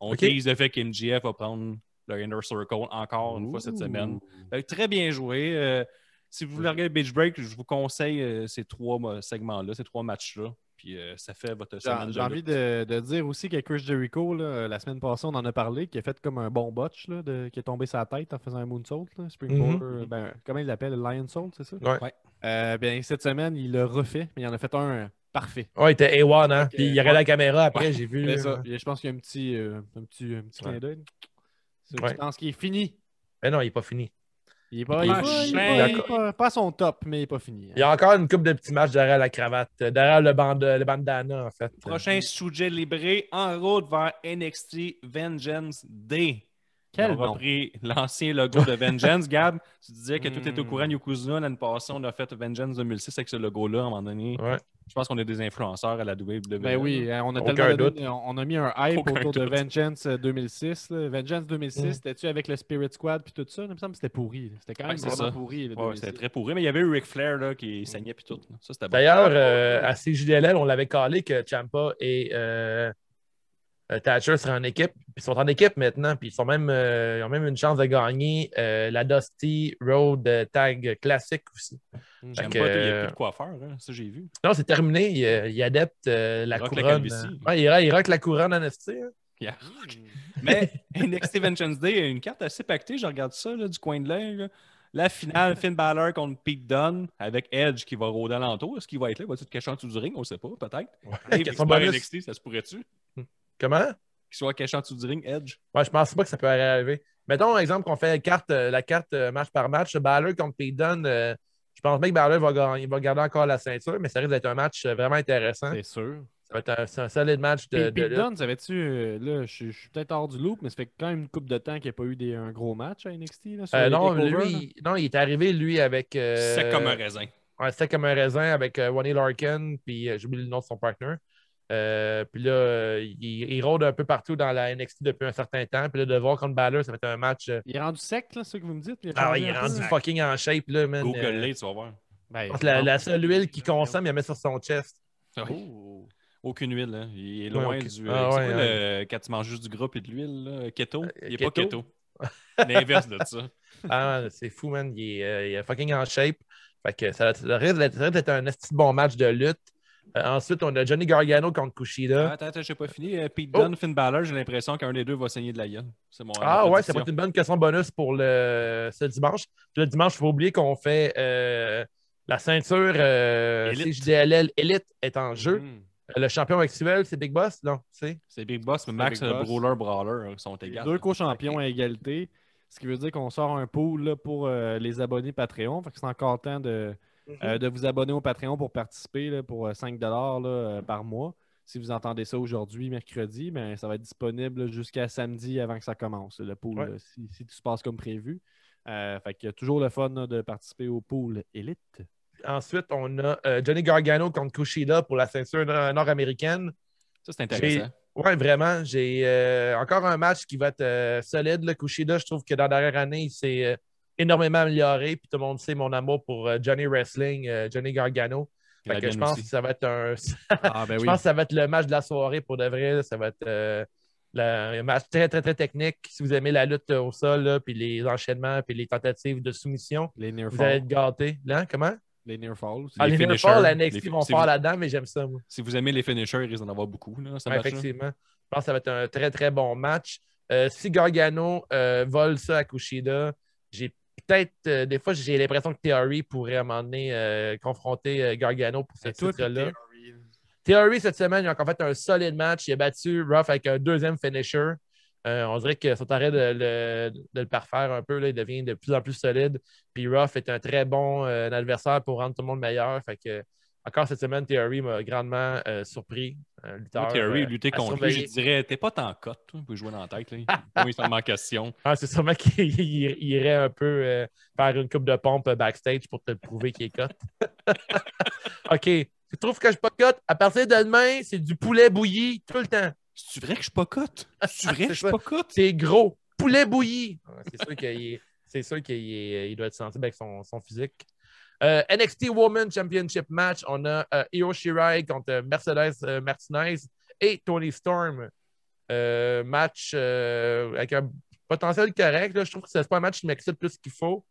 on OK. tease le fait qu'MJF va prendre le Inner Circle encore une fois cette semaine. Fait que très bien joué. Si vous voulez regarder Beach Break, je vous conseille ces 3 segments-là, ces 3 matchs-là. Puis ça fait votre semaine J'ai envie de dire aussi que Chris Jericho, là, la semaine passée, on en a parlé, qui a fait comme un bon botch, là, qui est tombé sa tête en faisant un moonsault. Là, Springboard, comment il l'appelle? Le Lion Salt, c'est ça? Ouais. Bien, cette semaine, il l'a refait, mais il en a fait un parfait. Ouais, il était A1, hein? Puis il regardait ouais. la caméra après, j'ai vu. C'est ça. Et je pense qu'il y a un petit clin d'œil. Ça, Ouais. Je pense qu'il est fini. Mais non, il n'est pas fini. Il est pas à son top, mais il n'est pas fini. Il y a encore une couple de petits matchs derrière la cravate, derrière le bandana, en fait. Prochain sujet libré en route vers NXT Vengeance Day. Quel On a nom? repris l'ancien logo de Vengeance. Gab, tu disais que tout était au courant. Yokozuna, l'année passée, on a fait Vengeance 2006 avec ce logo-là à un moment donné. Ouais. Je pense qu'on est des influenceurs à la WWE. Ben oui, on a Aucun tellement doute. donné, on a mis un hype Aucun autour de doute. Vengeance 2006. Là. Vengeance 2006, c'était-tu avec le Spirit Squad puis tout ça? Il me semble que c'était pourri. C'était quand même Ouais, c'est vraiment ça. pourri. Le Ouais, 2006. c'était très pourri, mais il y avait eu Ric Flair là, qui saignait puis tout. Ça, c'était bon. D'ailleurs, à CJDLL, on l'avait calé que Ciampa et Thatcher seraient en équipe. Ils sont en équipe maintenant, puis ils ont même une chance de gagner la Dusty Road Tag classique aussi. J'aime Fait pas, que, il n'y a plus de quoi faire. Hein. Ça, j'ai vu. Non, c'est terminé. Il adepte la rock la couronne. calvitie. Ouais, il rock la couronne NXT. Hein. Yeah. Mais NXT Vengeance Day a une carte assez pactée. Je regarde ça là, du coin de l'œil. Là. La finale, Finn Balor contre Pete Dunne avec Edge qui va rôder alentour. Est-ce qu'il va être là? Va-tu te cacher en dessous du ring? On ne sait pas, peut-être. Dave, Question expert bonus. NXT, ça se pourrait-tu? Comment? Qu'il soit caché en dessous du ring, Edge? Ouais, je pense pas que ça peut arriver. Mettons, exemple, qu'on fait la carte match par match. Balor contre Pete Dunne. Je pense bien que Balor va gagner, il va garder encore la ceinture, mais ça risque d'être un match vraiment intéressant. C'est sûr. Ça va être un solide match de Pete lutte. Dunne, savais-tu, là, je suis peut-être hors du loop, mais ça fait quand même une couple de temps qu'il n'y a pas eu un gros match à NXT. Là, sur les Non, takeovers, là. il est arrivé, lui, avec. C'est comme un raisin. Ouais, sec comme un raisin avec Ronnie Larkin, puis j'ai oublié le nom de son partner. Puis là, il rôde un peu partout dans la NXT depuis un certain temps. Puis là, de voir contre Balor, ça va être un match. Il est rendu sec, là, c'est ça que vous me dites? Il changé est un rendu peu? fucking en shape, là, man. Google-les, tu vas voir. Ben, Je pense que la seule huile qu'il consomme, il la met sur son chest. Oh. Aucune huile, hein. Il est loin ok. du. Ah, c'est ouais, quoi quand tu manges juste du gras et de l'huile, là? Keto? Il n'est pas keto. keto. L'inverse de ça. Ah, c'est fou, man. Il est fucking en shape. Fait que ça risque d'être un esti de bon match de lutte. Ensuite, on a Johnny Gargano contre Kushida. Attends, je n'ai pas fini. Pete Dunne, Finn Balor, j'ai l'impression qu'un des deux va saigner de la gueule. C'est mon Ah ma ouais, ça prédiction. va être une bonne question bonus pour ce dimanche. Puis le dimanche, il faut oublier qu'on fait la ceinture Elite. CJDLL Elite est en jeu. Mhm. Le champion actuel, c'est Big Boss? Non, c'est. C'est Big Boss, mais Max Big Boss. Brawler sont Les égales. deux co-champions à égalité, ce qui veut dire qu'on sort un pool là, pour les abonnés Patreon. Fait que c'est encore temps de vous abonner au Patreon pour participer là, pour 5 $ par mois. Si vous entendez ça aujourd'hui, mercredi, ben, ça va être disponible là, jusqu'à samedi avant que ça commence, le pool, Ouais. là, si tout se passe comme prévu. Fait que toujours le fun là, de participer au pool Elite. Ensuite, on a Johnny Gargano contre Kushida pour la ceinture nord-américaine. Ça, c'est intéressant. Ouais, vraiment. J'ai encore un match qui va être solide. Le Kushida, je trouve que dans la dernière année, il s'est énormément amélioré. Puis tout le monde sait mon amour pour Johnny Wrestling, Johnny Gargano. Fait que je pense que ça va être Ah, ben je oui. pense que ça va être le match de la soirée pour de vrai. Ça va être un match très, très, très technique. Si vous aimez la lutte au sol, là, puis les enchaînements, puis les tentatives de soumission, Les near vous allez être fall. gâtés. Là, comment? Les near fall aussi. Ah, les near finishers, fall, la NXT les- vont c'est faire vous- là-dedans, mais j'aime ça, moi. Si vous aimez les finishers, il risque d'en avoir beaucoup. Là, ce Ouais, match-là. effectivement. Je pense que ça va être un très, très bon match. Si Gargano vole ça à Kushida, j'ai peut-être, des fois, j'ai l'impression que Theory pourrait à un moment donné confronter Gargano pour ce Et toi, titre-là. puis Theory, cette semaine, il a encore fait un solide match. Il a battu Ruff avec un deuxième finisher. On dirait que sont en train de le parfaire un peu. Là. Il devient de plus en plus solide. Puis Ruff est un très bon adversaire pour rendre tout le monde meilleur. Fait que, encore cette semaine, Theory m'a grandement surpris. Un lutteur, Moi, Theory, lutter à contre lui, je surveiller. dirais, t'es pas tant cote, toi, pour jouer dans la tête. Là. Oui, c'est en question. Ah, c'est sûrement qu'il irait un peu faire une coupe de pompe backstage pour te prouver qu'il est cote. OK. Tu trouves que je suis pas cote? À partir de demain, c'est du poulet bouilli tout le temps. C'est vrai que je suis pas cote? C'est vrai que je suis ça. pas cote? C'est gros. Poulet bouilli. Ouais, c'est sûr qu'il il doit être sensible avec son physique. NXT Women's Championship match, on a Io Shirai contre Mercedes Martinez et Toni Storm. Match avec un potentiel correct. Là. Je trouve que c'est pas un match qui m'excite plus qu'il faut.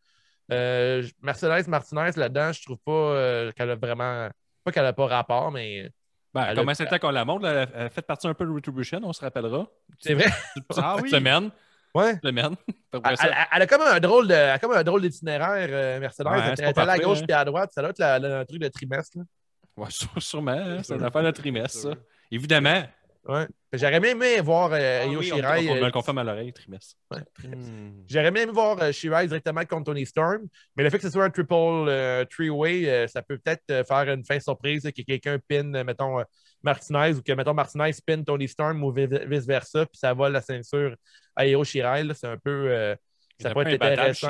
Mercedes Martinez, là-dedans, je trouve pas qu'elle a vraiment... Pas qu'elle n'a pas rapport, mais... Ben, Elle comment a- c'était qu'on la montre? Là, elle a fait partie un peu de Retribution, on se rappellera. C'est vrai? Ah oui. Semaine. Ouais. Semaine. Après Elle, ça, elle a comme un drôle d'itinéraire, Mercedes. Ouais, Elle c'est est pas allée à parfait, gauche hein. puis à droite. Ça doit être un truc de trimestre. Là. ouais, sûrement, hein, c'est une affaire de trimestre, ça. sûr. Évidemment, Ouais. J'aurais même aimé voir Io Oui, Shirai. on me le confirme à l'oreille, trimestre. Ouais. Hmm. J'aurais même aimé voir Shirai directement contre Tony Storm, mais le fait que ce soit un triple three-way, ça peut peut-être faire une fin surprise, que quelqu'un pin, mettons, Martinez, ou que, mettons, Martinez pin Tony Storm ou vice-versa, puis ça vole la ceinture à Io Shirai. Là, c'est un peu. Ça pourrait être intéressant.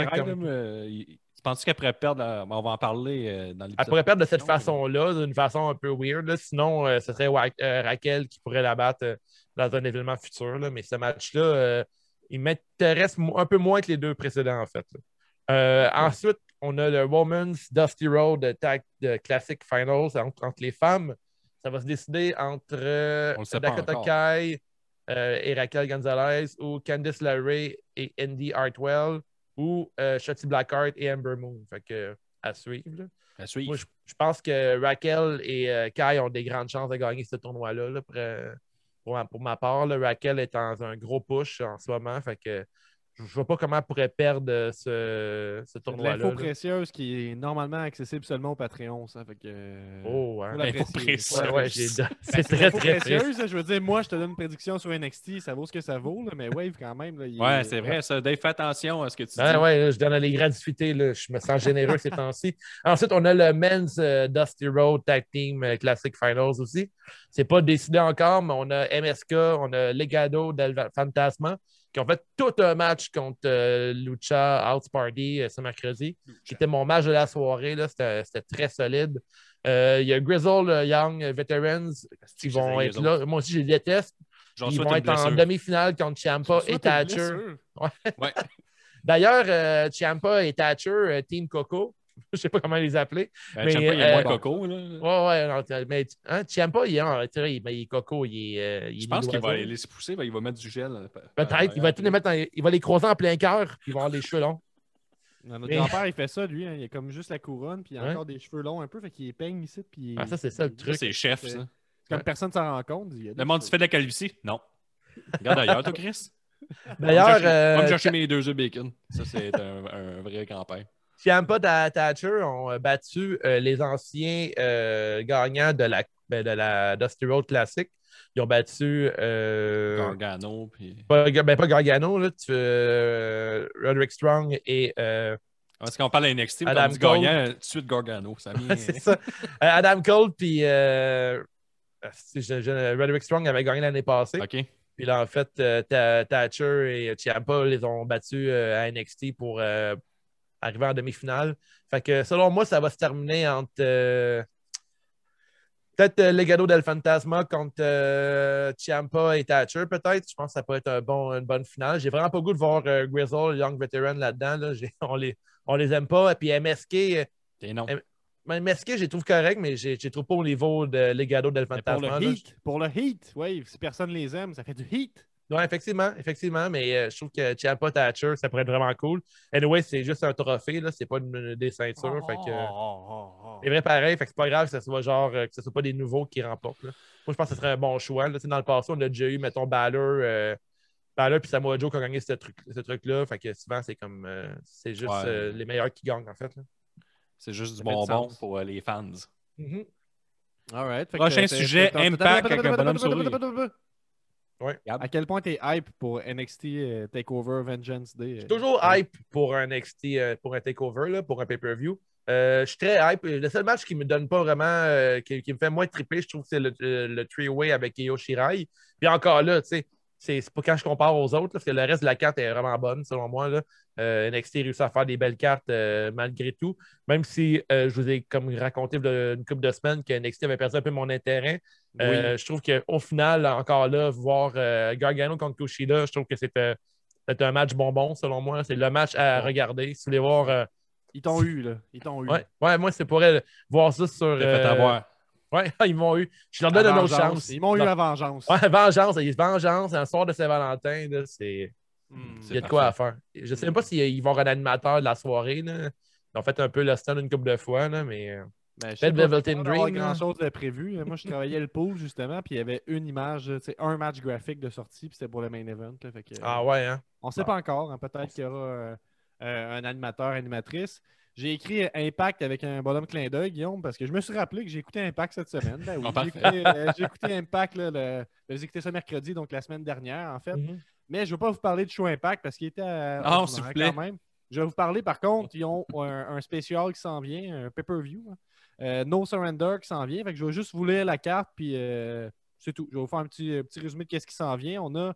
Tu penses qu'elle pourrait perdre? On va en parler dans l'épisode. Elle pourrait perdre de cette Non, façon-là, d'une façon un peu weird. Là. Sinon, ce serait Raquel qui pourrait la battre dans un événement futur. Là. Mais ce match-là, il m'intéresse un peu moins que les deux précédents, en fait. Ensuite, on a le Women's Dusty Road Tag Classic Finals entre les femmes. Ça va se décider entre On le sait pas Dakota encore. Kai et Raquel Gonzalez, ou Candice LeRae et Indy Hartwell, ou Shotzi Blackheart et Ember Moon. Fait que, à suivre. Là. À suivre. Moi, je pense que Raquel et Kai ont des grandes chances de gagner ce tournoi-là. Là, pour ma part, là, Raquel est dans un gros push en ce moment. Fait que je ne vois pas comment elle pourrait perdre ce C'est de tournoi-là. l'info là. précieuse qui est normalement accessible seulement au Patreon. Ça fait que, Oh, ouais. faut L'info l'apprécier. précieuse. Ouais, ouais, c'est C'est très, info très précieuse. précieux. Là, je veux dire, moi, je te donne une prédiction sur NXT, ça vaut ce que ça vaut, là, mais Wave, quand même. Là, Ouais, c'est vrai, ça. Dave, fais attention à ce que tu dis. Ouais, là, je donne les gratuités. Là. Je me sens généreux ces temps-ci. Ensuite, on a le Men's Dusty Road Tag Team Classic Finals aussi. C'est pas décidé encore, mais on a MSK, on a Legado del Fantasma qui ont fait tout un match contre Lucha House Party ce mercredi. C'était mon match de la soirée. Là. C'était très solide. Il y a Grizzle Young Veterans qui vont être là. Moi aussi, je les déteste. J'en Ils souhaite vont une être en blessure. demi-finale contre Ciampa et Thatcher. Ouais. D'ailleurs, Ciampa et Thatcher, Team Coco, je ne sais pas comment les appeler. Ben, Mais, Ciampa, il y a moins bon. Coco. Là. Ouais, non, mais Ciampa, il est Coco, il est Je pense qu'il va l'oiseau. les laisser pousser, il va mettre du gel. Peut-être, il va tout les mettre il va les croiser en plein cœur, puis ils vont avoir les cheveux longs. Notre Mais- grand-père, il fait ça, lui. Hein. Il a comme juste la couronne, puis il a Ouais. encore des cheveux longs un peu, fait qu'il peigne ici. Puis Ah, ça, c'est ça, le Ça, truc. c'est chef, C'est- ça. Comme Ouais. personne s'en rend compte. Il y a des Le monde, tu cheveux. fais de la calvitie? Non. Regarde ailleurs, toi, Chris. D'ailleurs, Va me chercher mes 2 œufs bacon. Ça, c'est un vrai grand-père. Ciampa et Thatcher ont battu les anciens gagnants de la Dusty Road Classic. Ils ont battu Gargano, puis... pas Gargano, là, Roderick Strong et Est-ce qu'on parle à NXT, mais Adam quand on dit Cole. gagnant, tout de suite Gargano. Ça a mis... c'est ça. Adam Cole puis Roderick Strong avait gagné l'année passée. OK. Puis là, en fait, Thatcher et Ciampa les ont battus à NXT pour arriver en demi-finale. Fait que selon moi, ça va se terminer entre peut-être Legado del Fantasma contre Ciampa et Thatcher, peut-être. Je pense que ça peut être une bonne finale. J'ai vraiment pas le goût de voir Grizzle, Young Veteran là-dedans. Là. On les aime pas. Et puis MSK, T'es non. MSK, je les trouve corrects, mais je les trouve pas au niveau de Legado del Mais pour Fantasma. le là. heat, Wave, si personne les aime, ça fait du heat. Oui, effectivement, mais je trouve que Ciampa Thatcher, ça pourrait être vraiment cool. Anyway, c'est juste un trophée, là, c'est pas des ceintures. Fait que, c'est vrai pareil, fait que c'est pas grave que ce soit genre que ce soit pas des nouveaux qui remportent. Là. Moi, je pense que ce serait un bon choix. Là. Dans le passé, on a déjà eu, mettons, Balor puis Samoa Joe qui ont gagné ce truc-là. Fait que souvent, c'est comme c'est juste Ouais. les meilleurs qui gagnent, en fait. Là. C'est juste du Ça fait du bonbon sens. pour les fans. Mhm. All right. Fait que Prochain t'es- sujet, t'es- Impact avec un bonhomme souris. Ouais. À quel point t'es hype pour NXT Takeover Vengeance Day? Je suis toujours hype pour un NXT, pour un takeover, là, pour un pay-per-view. Je suis très hype. Le seul match qui me donne pas vraiment, qui me fait moins triper, je trouve que c'est le three-way avec Io Shirai. Puis encore là, tu sais, c'est pas quand je compare aux autres, là, parce que le reste de la carte est vraiment bonne, selon moi. Là. NXT réussit à faire des belles cartes malgré tout. Même si je vous ai comme raconté une couple de semaines que NXT avait perdu un peu mon intérêt. Je trouve qu'au final, encore là, voir Gargano contre Kushida, je trouve que c'est un match bonbon, selon moi. C'est le match à regarder. Si vous voulez voir. Ils t'ont eu, là. Ils t'ont eu. Ouais, moi, c'est pour elle voir ça sur. T'as fait avoir. Ouais, ils m'ont eu. Je leur La donne une autre vengeance. chance. Ils m'ont eu Non. la vengeance. Ouais, vengeance, un soir de Saint-Valentin, là, c'est. Il y a de quoi à faire. Je ne sais même pas s'ils vont avoir un animateur de la soirée. Là. Ils ont fait un peu le stand une couple de fois, là, mais. Ben, je Faites sais pas, Velveteen il doit y avoir Dream, là. grand-chose de prévu. Moi, je travaillais le pool, justement, puis il y avait une image, tu sais, un match graphique de sortie, puis c'était pour le main event. Là, fait que, Ah ouais, hein? on ne sait pas encore. Hein, peut-être qu'il y aura un animateur, animatrice. J'ai écrit Impact avec un bonhomme clin d'œil, Guillaume, parce que je me suis rappelé que j'ai écouté Impact cette semaine. Ben oui, j'ai écouté Impact, j'ai écouté ça mercredi, donc la semaine dernière, en fait. Mais je ne vais pas vous parler du show Impact parce qu'il était Non, s'il vous plaît. quand même. Je vais vous parler, par contre, ils ont un spécial qui s'en vient, un pay-per-view. No Surrender qui s'en vient. Fait que je vais juste vous lire la carte, puis c'est tout. Je vais vous faire un petit résumé de ce qui s'en vient. On a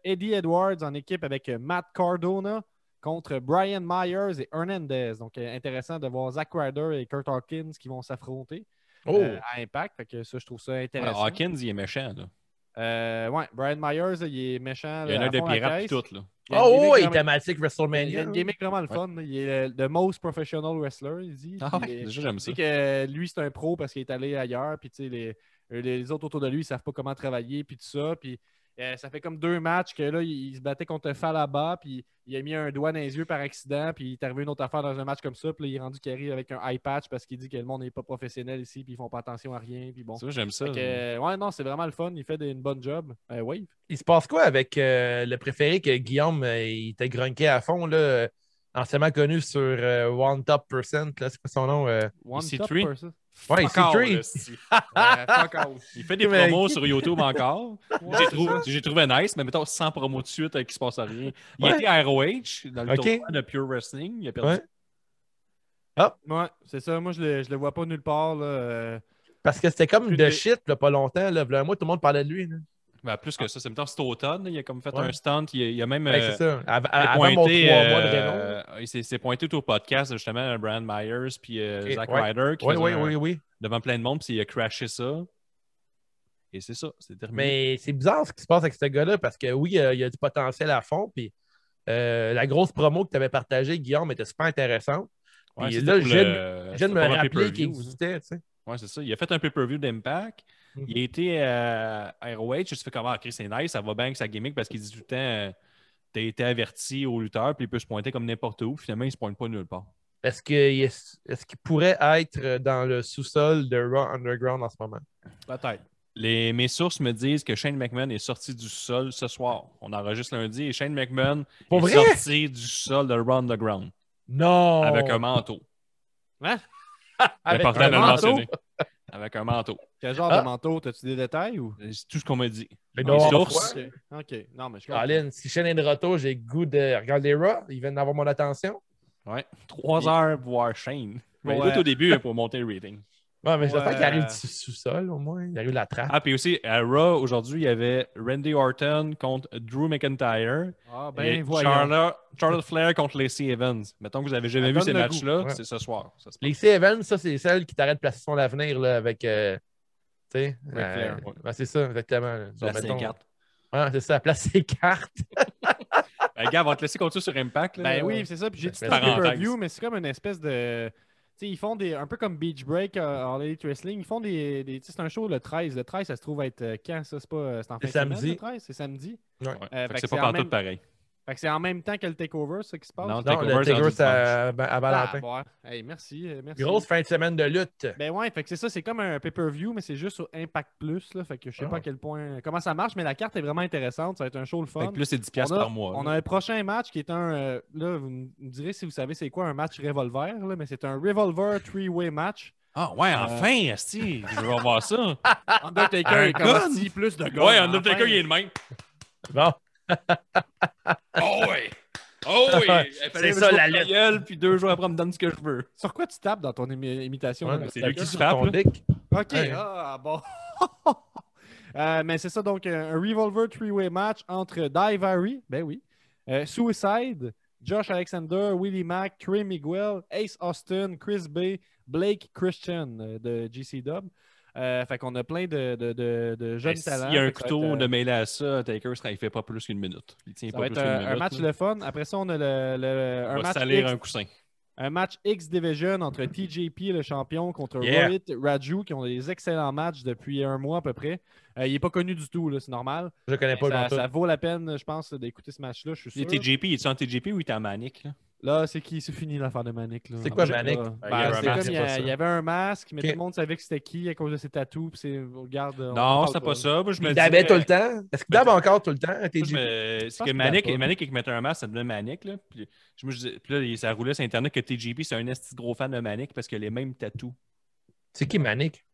Eddie Edwards en équipe avec Matt Cardona contre Brian Myers et Hernandez. Donc, intéressant de voir Zack Ryder et Kurt Hawkins qui vont s'affronter à Impact. Fait que ça, je trouve ça intéressant. Hawkins, il est méchant, là. Ouais, Brian Myers, il est méchant. Il y a un œil de pirate et tout, là. Il est thématique WrestleMania. Il y a une gimmick vraiment le fun. Il est le most professional wrestler, il dit. Déjà, j'aime ça. Il dit que lui, c'est un pro parce qu'il est allé ailleurs. Puis, tu sais, les autres autour de lui, ils savent pas comment travailler. Puis, tout ça. Puis, ça fait comme 2 matchs que là, il se battait contre Falaba. Puis, il a mis un doigt dans les yeux par accident. Puis, il est arrivé une autre affaire dans un match comme ça. Puis, là, il est rendu qu'il arrive avec un eye patch parce qu'il dit que le monde n'est pas professionnel ici. Puis, ils font pas attention à rien. Puis, bon. Ça, j'aime ça. Ouais, non, c'est vraiment le fun. Il fait une bonne job. Wave. Il se passe quoi avec le préféré que Guillaume il était grunqué à fond, là, anciennement connu sur One Top Percent, là, c'est quoi son nom? One EC3? Top Person. Ouais, EC3. Il fait des promos sur YouTube encore. J'ai trouvé nice, mais mettons sans promo de suite qui se passe à rien. Il était à ROH dans le tournoi de Pure Wrestling. Il a perdu. Ouais, c'est ça. Moi, je le vois pas nulle part. Là. Parce que c'était comme de shit, là, pas longtemps. Là. Un mois, tout le monde parlait de lui. Là. Ben, plus que ça, c'est mettons cet automne. Il a comme fait un stunt. Il a même. C'est ça. Avant pointé, mon 3 mois de Renault. Il s'est pointé au podcast, justement, Brian Myers puis Zack Ryder. Oui. Devant plein de monde, puis il a crashé ça. Et c'est ça, c'est terminé. Mais c'est bizarre ce qui se passe avec ce gars-là, parce que oui, il y a du potentiel à fond. Puis la grosse promo que tu avais partagée, Guillaume, était super intéressante. Ouais, puis là, je viens de me rappeler qu'il existait. Tu sais. Ouais, c'est ça. Il a fait un pay-per-view d'Impact. Il a été à ROH. Je me fait comment Chris, c'est nice, ça va bien avec sa gimmick parce qu'il dit tout le temps t'as été averti au lutteur, puis il peut se pointer comme n'importe où. Finalement, il se pointe pas nulle part. Est-ce qu'il pourrait être dans le sous-sol de Raw Underground en ce moment? Peut-être. Mes sources me disent que Shane McMahon est sorti du sol ce soir. On enregistre lundi et Shane McMahon est sorti du sol de Raw Underground. Non! Avec un manteau. Hein? Avec important un de le manteau? mentionner. Avec un manteau. Quel genre de manteau? T'as-tu des détails ou? C'est tout ce qu'on m'a dit. Mais Les non, sources. OK. Non, mais je Colin, si Shane est de retour, j'ai le goût de regarder Raw. Il vient d'avoir mon attention. Ouais. 3 heures pour voir Shane. Mais Ouais. tout au début pour monter le rating. Ouais, mais j'espère Ouais. qu'il arrive du sous-sol au moins. Il arrive de la trappe. Ah, puis aussi, à Raw, aujourd'hui, il y avait Randy Orton contre Drew McIntyre. Ah, et ben voyons. Charlotte Flair contre Lacey Evans. Mettons que vous avez jamais Ça vu ces donne le matchs-là, goût. Ouais. c'est ce soir. Ça se passe. Les Evans, ça, c'est celle qui t'arrête de placer son avenir là, avec. Tu sais. Flair, ouais, c'est ça, exactement. Place les cartes. Ouais, c'est ça, place ses cartes. Gars, on va te laisser continuer sur Impact. Là. Ben oui, c'est ça. Puis j'ai dit Parenthèse. un pay-per-view, mais c'est comme une espèce de. Tu sais, ils font un peu comme Beach Break en Elite Wrestling. Ils font des tu sais, c'est un show le 13. Le 13, ça se trouve être quand ça? C'est pas. C'est en fin de semaine, samedi. le 13? C'est samedi. Ouais. Fait que fait c'est que pas en partout pareil. Fait que c'est en même temps que le Takeover, ça qui se passe? Non, Non, Takeover, le c'est Takeover, rendu c'est à Valentin. Ouais. Hey, merci. Grosse fin de semaine de lutte. Ben ouais, fait que c'est ça, c'est comme un pay-per-view, mais c'est juste sur Impact Plus, là, fait que je sais pas à quel point, comment ça marche, mais la carte est vraiment intéressante, ça va être un show le fun. Fait que plus c'est 10$ par mois. On a un prochain match qui est là, vous me direz si vous savez c'est quoi un match revolver, là, mais c'est un revolver three-way match. Ah ouais, enfin, esti, je veux voir ça. Undertaker Un est comme si plus de guns. Ouais, Undertaker, il est le même. Bon. Oh ouais! Oh oui! C'est ça, la lutte. Gueule, puis 2 jours après, on me donne ce que je veux. Sur quoi tu tapes dans ton imitation? Ouais, là? c'est lui qui se sur frappe, ton là. dick. Ok, Ouais. bon. Mais c'est ça, donc un revolver three-way match entre Daivari, ben oui, Suicide, Josh Alexander, Willie Mack, Trey Miguel, Ace Austin, Chris Bay, Blake Christian de GC Dub. Fait qu'on a plein de jeunes talents. S'il y a un Fait que ça va couteau être, de mêler à ça, Taker, il fait pas plus qu'une minute. Il tient ça pas va plus être qu'une minute. un match le fun. Après ça, on a un On va match salir X. un coussin. Un match X-Division entre TJP, le champion, contre Yeah. Rohit Raju, qui ont des excellents matchs depuis un mois à peu près. Il n'est pas connu du tout, là, c'est normal. Je connais pas Ça, le ça vaut la peine, je pense, d'écouter ce match-là, je suis Et sûr. TJP, il est en TJP ou il est en Manic? Là? Là, c'est qui? C'est fini l'affaire de Manic. Là. C'est quoi, Là, Manic? ben, Il y avait un c'était masque, comme, c'est pas ça. il y avait un masque, mais Ok. tout le monde savait que c'était qui à cause de ses tatous. Puis regarde, on en Non, parle c'était pas ça. Moi, je me Il dabait disais- tout le temps. Est-ce qu'il dabe encore tout le temps à Moi, TJP? c'est que qu'il Manic, date pas. Manic, il mettait un masque, ça devenait Manic. Là. Puis, puis là, ça roulait sur Internet que TJP, c'est un esti gros fan de Manic parce qu'il a les mêmes tatous. C'est qui, Manic?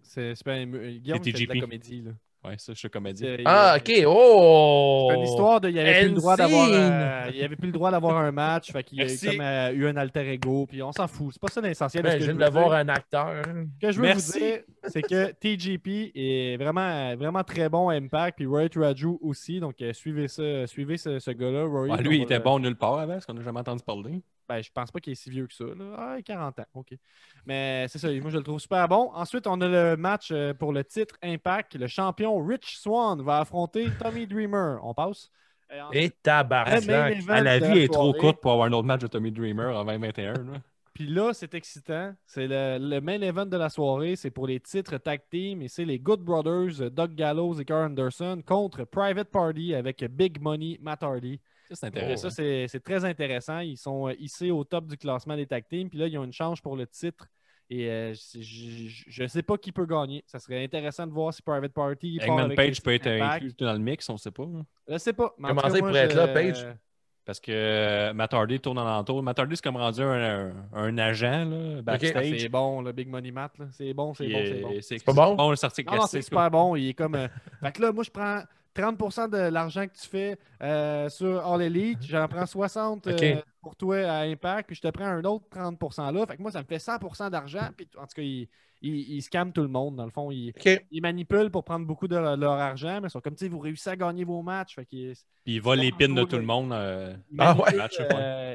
C'est pas Guillaume qui fait de la TGP. comédie. Là. Ouais, ça, je suis comédien. Ah, ok. Oh! C'est une histoire de. Il avait plus le droit d'avoir. Insane! Il avait plus le droit d'avoir un match. Fait qu'il a Merci. comme, eu un alter ego. Puis on s'en fout. C'est pas ça l'essentiel. Ben, Ce que je je viens veux de voir dire- un acteur. Ce que je veux Merci. vous dire, c'est que TJP est vraiment, vraiment très bon à Impact. Puis Roy Raju aussi. Donc suivez ça, suivez ce gars-là. Rory, Ah, lui, il on va était le- bon nulle part avant, parce qu'on n'a jamais entendu parler. Ben, je pense pas qu'il est si vieux que ça. Là. Ah, 40 ans. OK. Mais c'est ça. Moi, je le trouve super bon. Ensuite, on a le match pour le titre Impact. Le champion Rich Swann va affronter Tommy Dreamer. On passe. Et Le main tabarnak. event Ah, la de vie est trop soirée. courte pour avoir un autre match de Tommy Dreamer en 2021. Là. Puis là, c'est excitant. C'est le main event de la soirée. C'est pour les titres tag team. Et c'est les Good Brothers, Doug Gallows et Carl Anderson contre Private Party avec Big Money Matt Hardy. Ça, c'est Et intéressant. ça, c'est très intéressant. Ils sont hissés au top du classement des tag teams. Puis là, ils ont une chance pour le titre. Et je ne sais pas qui peut gagner. Ça serait intéressant de voir si Private Party part Eggman avec Page les peut être Impact. inclus dans le mix, on ne sait pas. Là. Je ne sais pas. Mais en Comment tout ça, cas, il moi, pourrait être là, Page? Parce que Matt Hardy tourne en entour. Matt Hardy, c'est comme rendu un agent là, backstage. C'est bon, le Big Money Matt. là. C'est bon, c'est bon, c'est bon. C'est pas bon? Bon, le sorti Non, non, c'est classique. super bon. Il est comme. Fait que là, moi, je prends 30% de l'argent que tu fais sur All Elite. J'en prends 60 OK. pour toi à Impact. Puis je te prends un autre 30% là. Fait que moi, ça me fait 100% d'argent. Puis en tout cas, il scam tout le monde. Dans le fond, il OK. manipule pour prendre beaucoup de leur argent. Mais ils sont comme, tu sais, vous réussissez à gagner vos matchs. Fait qu'il Puis il vole les pins de tout le monde. il Ah manipule, ouais? match,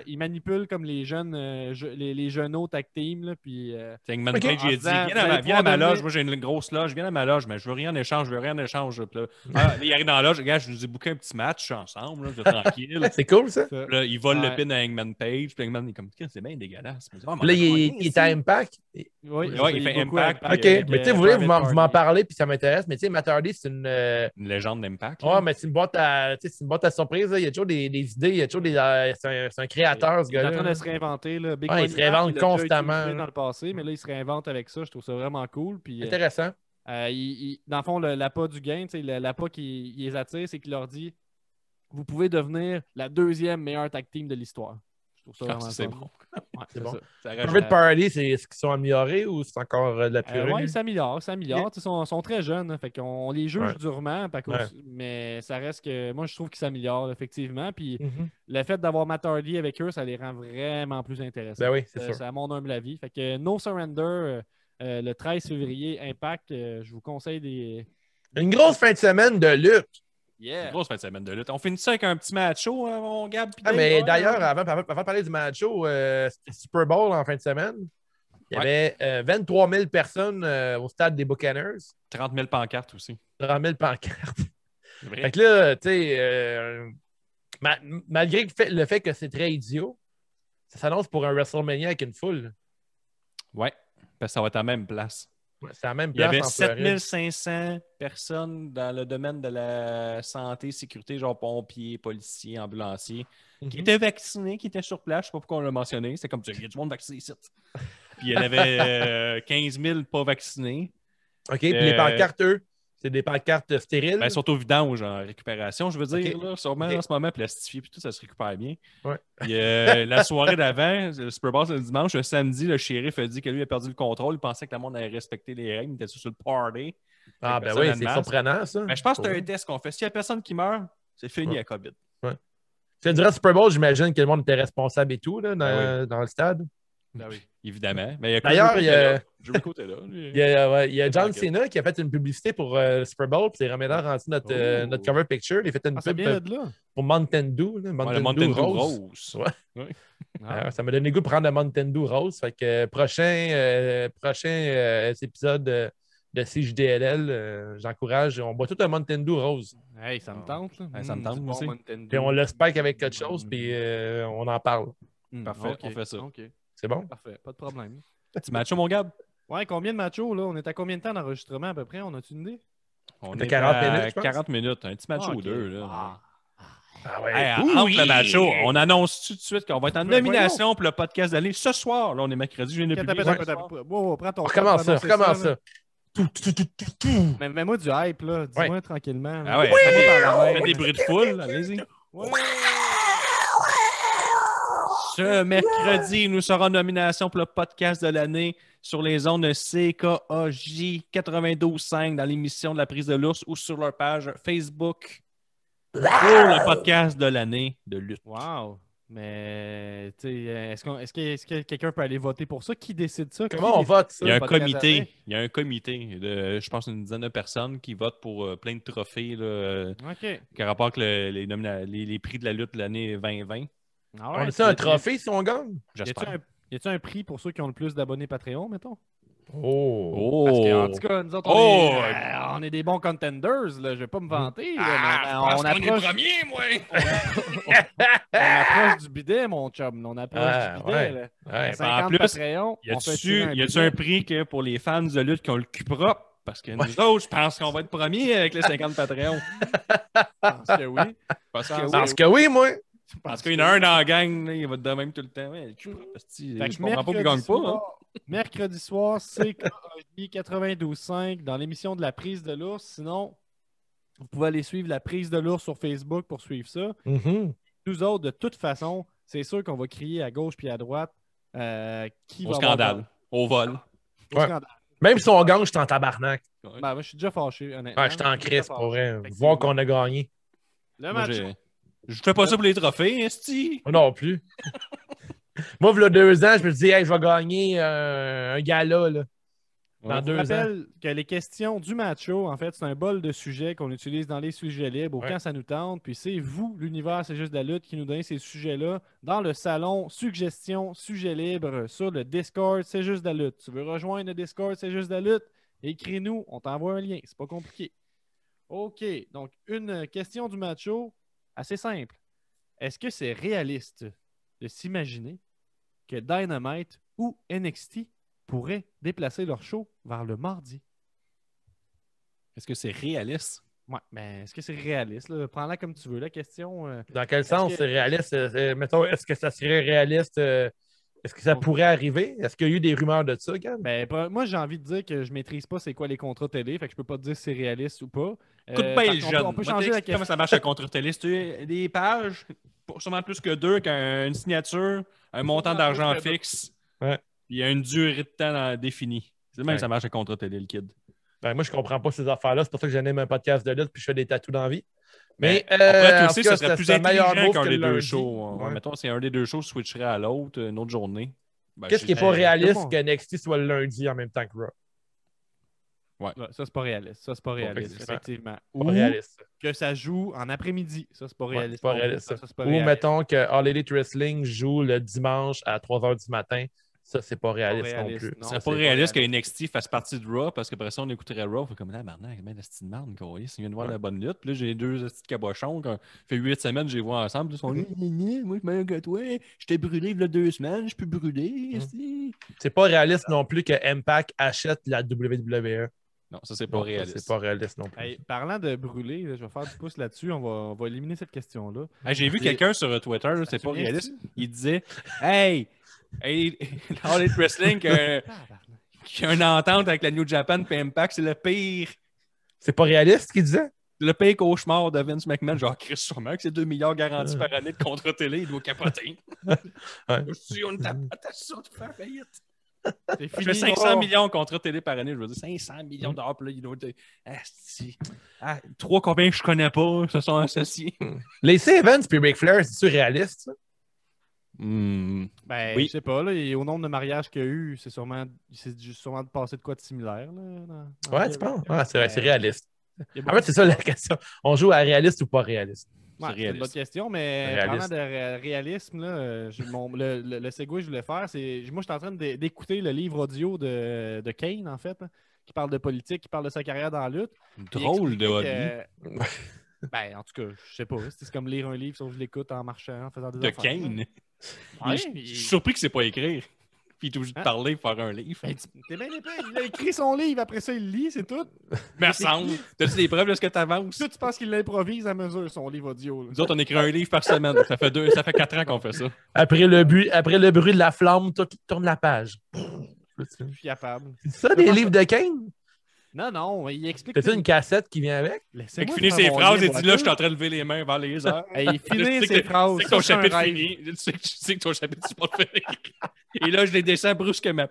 il manipule comme les jeunes, les jeunes tag team. Là, puis, Eggman Ok. Page, il a En dit disant, viens vous allez à ma pouvoir loge, devenir- moi j'ai une grosse loge, viens à ma loge, mais je veux rien en échange, je veux rien en échange. Puis là, là, il arrive dans la loge, regarde, je nous ai booké un petit match ensemble, là, je suis tranquille. C'est cool, ça. ça. Puis là, il vole Ouais. le pin à Eggman Page, puis Eggman il est comme, c'est bien dégueulasse. Mais, ah, mais Là, on a gagné il est ici. à Impact. Oui, Ouais, il fait beaucoup Impact, Impact OK. avec, Mais tu sais, vous voulez, Private vous m'en Party. parlez, puis ça m'intéresse. Mais tu sais, Matt Hardy, c'est une. Une légende d'Impact. Ouais, mais c'est une boîte à, tu sais, c'est une boîte à surprise. Là. Il y a toujours des idées. Il y a toujours des. C'est un créateur, ce Il est en gars-là. train de se réinventer. Là. Big Ouais, il Money se Matt, réinvente il l'a déjà constamment, utilisé là. dans le passé, mais là, il se réinvente avec ça. Je trouve ça vraiment cool. Puis, Intéressant. dans le fond, l'appât du gain, l'appât qui les attire, c'est qu'il leur dit vous pouvez devenir la deuxième meilleure tag team de l'histoire. Je trouve ça Ah, vraiment c'est fun. bon. Ouais, C'est bon. ça. Ça rajoute- Private Party, c'est est-ce qu'ils sont améliorés ou c'est encore de la purée? Ouais, ils s'améliorent. Ils sont très jeunes. Hein, fait qu'on les juge Ouais. durement. Ouais. Mais ça reste que. Moi, je trouve qu'ils s'améliorent, effectivement. Puis Mhm. le fait d'avoir Matt Hardy avec eux, ça les rend vraiment plus intéressants. Ben oui, c'est sûr. C'est à mon humble avis. Fait que No Surrender, le 13 février, Impact, je vous conseille des. Une grosse fin de semaine de lutte. Une Yeah! grosse fin de semaine de lutte. On finit ça avec un petit match chaud, hein, mon Gab. puis Ah, Dave? mais Ouais, d'ailleurs, ouais. avant de parler du match show, c'était Super Bowl en fin de semaine. Il y Ouais. avait 23 000 personnes au stade des Buccaneers. 30 000 pancartes aussi. 30 000 pancartes. C'est vrai. Fait que là, tu sais, malgré le fait que c'est très idiot, ça s'annonce pour un WrestleMania avec une foule. Ouais, parce que ça va être à la même place. Ouais, c'est la même Il y place avait en Floride. 7500 personnes dans le domaine de la santé, sécurité, genre pompiers, policiers, ambulanciers, qui Mhm. étaient vaccinés, qui étaient sur place. Je ne sais pas pourquoi on l'a mentionné. C'est comme, il y a du monde vacciné ici. Puis il y en avait 15 000 pas vaccinés. OK, puis les pancartes, eux, c'est des pancartes stériles. Ben, surtout vidange en récupération, je veux dire, Ok. là, sûrement Ok. en ce moment, plastifié, puis tout, ça se récupère bien. Ouais. Puis, la soirée d'avant, le Super Bowl, c'est le dimanche, le samedi, le shérif a dit que lui a perdu le contrôle, il pensait que le monde allait respecter les règles, il était sur le party. Ah, ben personne oui, n'a de c'est masque. surprenant, ça. Mais je pense que c'est Ouais. un test qu'on fait. S'il n'y a personne qui meurt, c'est fini Ouais. à COVID. C'est durant le Super Bowl, j'imagine que le monde était responsable et tout là, Ben dans le stade. Ben oui. Évidemment. Mais D'ailleurs, il y a- Jericho était là. lui. Il y a John Tranquille. Cena qui a fait une publicité pour le Super Bowl, puis c'est Ramédard rendu Oh. notre cover picture. Il a fait une Ah, ça pub vient de là. pour Mountain Dew. Là, Ouais, Mountain le Mountain Dew Dew Rose. Rose. Ouais. Ah. Ça m'a donné le goût de prendre le Mountain Dew Rose. Fait que prochain épisode de CJDLL, j'encourage. On boit tout un Mountain Dew Rose. Hey, ça me tente. Là. Ouais, ça me tente, du moi aussi. Mountain Dew. Puis on le spike avec quelque chose, puis on en parle. Parfait, Ok, on fait ça. ok. C'est bon? Parfait, pas de problème. Petit match, mon Gab? Ouais, combien de machos, là? On est à combien de temps d'enregistrement à peu près? On a-tu une idée? On fait est 40 à minutes, je pense. 40 minutes. Un petit match Ah, ou ok. deux. Là. Ah. Ah ouais. Hey, Oui. entre le match-show, on annonce tout de suite qu'on va être en Ben, nomination pour le podcast d'année ce soir. Là, on est mercredi, je viens de publier. Prends ton temps Recommence pour ça, annoncer recommence là. ça. Tout. Mais mets-moi du hype, là. Dis-moi tranquillement. là. Ah ouais, faites des bruits de foule, allez-y. Ouais. Ce mercredi, nous serons en nomination pour le podcast de l'année sur les ondes de CKAJ 92.5 dans l'émission de la prise de l'ours ou sur leur page Facebook pour le podcast de l'année de lutte. Wow. Mais, tu sais, est-ce que quelqu'un peut aller voter pour ça? Qui décide ça? Comment on vote ça? Il y a un podcast comité, d'année? il y a un comité de, je pense, une dizaine de personnes qui votent pour plein de trophées là, OK. qui a rapport avec les prix de la lutte de l'année 2020. Ah On ouais, a-tu un trophée si on gagne? J'espère. Y a-tu un prix pour ceux qui ont le plus d'abonnés Patreon, mettons? Oh. Parce qu'en tout cas, nous autres, Oh! on est des bons contenders, là. Je vais pas me vanter, là, Ah, mais on approche, premier, moi! on approche du bidet, mon chum. On approche Ah, du bidet, ouais. là. Ouais. 50 en plus, Patreon, Y on fait tirer a-tu bidet. un prix que pour les fans de lutte qui ont le cul propre? Parce que nous autres, je pense qu'on va être premiers avec les 50 Patreons. Je pense que oui. Parce que, Parce Parce que oui, moi. parce qu'il y en a un dans la gang, là, il va être de même tout le temps. Ouais, le cul propre, asti, Fait je que comprends pas qu'il gagne pas. Hein. Mercredi soir, CKJ 92.5 dans l'émission de la prise de l'ours. Sinon, vous pouvez aller suivre la prise de l'ours sur Facebook pour suivre ça. Nous autres, de toute façon, c'est sûr qu'on va crier à gauche puis à droite qui Au va scandale, avoir... au vol. Au Ouais. scandale. Même si on gagne, je suis en tabarnak. Ben, moi, je suis déjà fâché, honnêtement. Ouais, je suis en déjà crise fâché, pour vrai. effectivement. Voir qu'on a gagné. Le Moi, match. je fais pas ça pour les trophées, esti. Moi non plus. Moi, il y a 2 ans, je me dis, hey, je vais gagner un gala là, dans Je 2 vous ans. rappelle que les questions du match-show, en fait, c'est un bol de sujets qu'on utilise dans les sujets libres Ouais. quand ça nous tente. Puis c'est vous, l'univers, c'est juste de la lutte, qui nous donnez ces sujets-là dans le salon Suggestions Sujets libres sur le Discord, c'est juste de la lutte. Tu veux rejoindre le Discord, c'est juste de la lutte? Écris-nous, on t'envoie un lien. C'est pas compliqué. OK. Donc, une question du match-show assez simple. Est-ce que c'est réaliste de s'imaginer que Dynamite ou NXT pourraient déplacer leur show vers le mardi? Est-ce que c'est réaliste? Ouais, mais est-ce que c'est réaliste? Là? Prends-la comme tu veux, la question. Dans quel sens que- c'est réaliste? Mettons, est-ce que ça serait réaliste? Est-ce que ça pourrait arriver? Est-ce qu'il y a eu des rumeurs de ça, Gab? Ben, moi, j'ai envie de dire que je maîtrise pas c'est quoi les contrats télé, fait que je peux pas te dire si c'est réaliste ou pas. Écoute Par bien le contre, jeune. on peut Moi, changer la t'expliques comment question. ça marche le contre-télé. Si tu as des pages, sûrement plus que 2, qu'une signature, un montant Sûrement d'argent plus que deux. fixe, Ouais. puis il y a une durée de temps définie. C'est le même Ouais. que ça marche le contre-télé, le kid. Ben, moi, je comprends pas ces affaires-là. C'est pour ça que j'anime un podcast de lutte puis je fais des tatous dans la vie. Mais on pourrait en aussi, tout cas, ça serait plus c'est un meilleur intelligent move qu'un que des le deux lundi. shows. Ouais. Mettons, si un des deux shows switcherait à l'autre, une autre journée. Ben, Qu'est-ce qui n'est pas tout le réaliste monde. que NXT soit le lundi en même temps que Raw? Ouais, ça, c'est pas réaliste. Ça, c'est pas réaliste, effectivement. effectivement. Pas Ou réaliste. que ça joue en après-midi. Ça, c'est pas Ouais, réaliste. c'est pas non plus. réaliste. Ça, c'est pas Ou réaliste. mettons que All Elite Wrestling joue le dimanche à 3h du matin. Ça, c'est pas réaliste, réaliste, non plus. non. C'est c'est pas pas réaliste que réaliste. NXT fasse partie de Raw parce qu'après ça, on écouterait Raw. On fait comme là, Barnac, mais la petite marde, quoi. Il vient de voir la bonne lutte. Puis là, j'ai 2 petites cabochons. Quand fait 8 semaines, je les vois ensemble. Puis ils sont là, moi, je suis meilleur que toi. Je t'ai brûlé il y a 2 semaines. Je peux brûler. esti. C'est pas réaliste non plus que Impact achète la WWE. Non, ça, c'est pas Non, ça, réaliste. c'est pas réaliste non plus. Hey, parlant de brûler, là, je vais faire du pouce là-dessus. On va éliminer cette question-là. Hey, j'ai vu C'est- quelqu'un sur Twitter, là, c'est tu pas viens réaliste. dessus? Il disait Hey, All Elite Wrestling qui a une entente avec la New Japan puis Impact, c'est le pire. C'est pas réaliste ce qu'il disait? Le pire cauchemar de Vince McMahon. Genre, Chris, sûrement que c'est 2 milliards garantis par année de contre-télé, il doit capoter. Ouais. Je dis, on est à ça de faire faillite. C'est Je fais fini, 500 là. millions contre-télé par année. Je veux dire, 500 millions de dollars. Puis là, il doit être. Asti. 3 copains que je connais pas se sont associés. Les Evans puis Ric Flair, c'est-tu réaliste, ça? Hmm. Ben, Oui. je sais pas, là, et au nombre de mariages qu'il y a eu, c'est sûrement de passer de quoi de similaire. Là, dans Ouais, le- tu penses? Ah, c'est réaliste. Il y a En beaucoup fait, c'est ça la question. On joue à réaliste ou pas réaliste? Ouais, C'est c'est une bonne réaliste. question, mais Réaliste. parlant de réalisme, là, le segue que je voulais faire, c'est. Moi, je suis en train d'écouter le livre audio de Kane, en fait, hein, qui parle de politique, qui parle de sa carrière dans la lutte. Drôle de hobby. Ben, en tout cas, je sais pas. C'est comme lire un livre, sauf que je l'écoute en marchant, en faisant des De affaires. Kane. Ouais, Je suis surpris que c'est pas écrire. Puis il est obligé de Hein? parler pour faire un livre. Ben, t'es bien épais. Il a écrit son livre, après ça, il lit, c'est tout. Me semble. T'as-tu des preuves de ce que t'avances? Toi, tu penses qu'il l'improvise à mesure, son livre audio. Là. Nous autres, on écrit un livre par semaine. Ça fait 4 ans qu'on fait ça. Après le bruit de la flamme, tout tourne la page. Fiable. C'est ça, des livres de Kane? Non, il explique. T'as-tu une cassette qui vient avec? Fait qu'il finit ses phrases et dit là, je suis en train de lever les mains vers les airs. Il finit Tu sais ses que- phrases. Tu sais que ton Ça, c'est un chapitre rêve. finit. Tu sais que ton chapitre c'est pas fini. Et là, je les descends brusquement.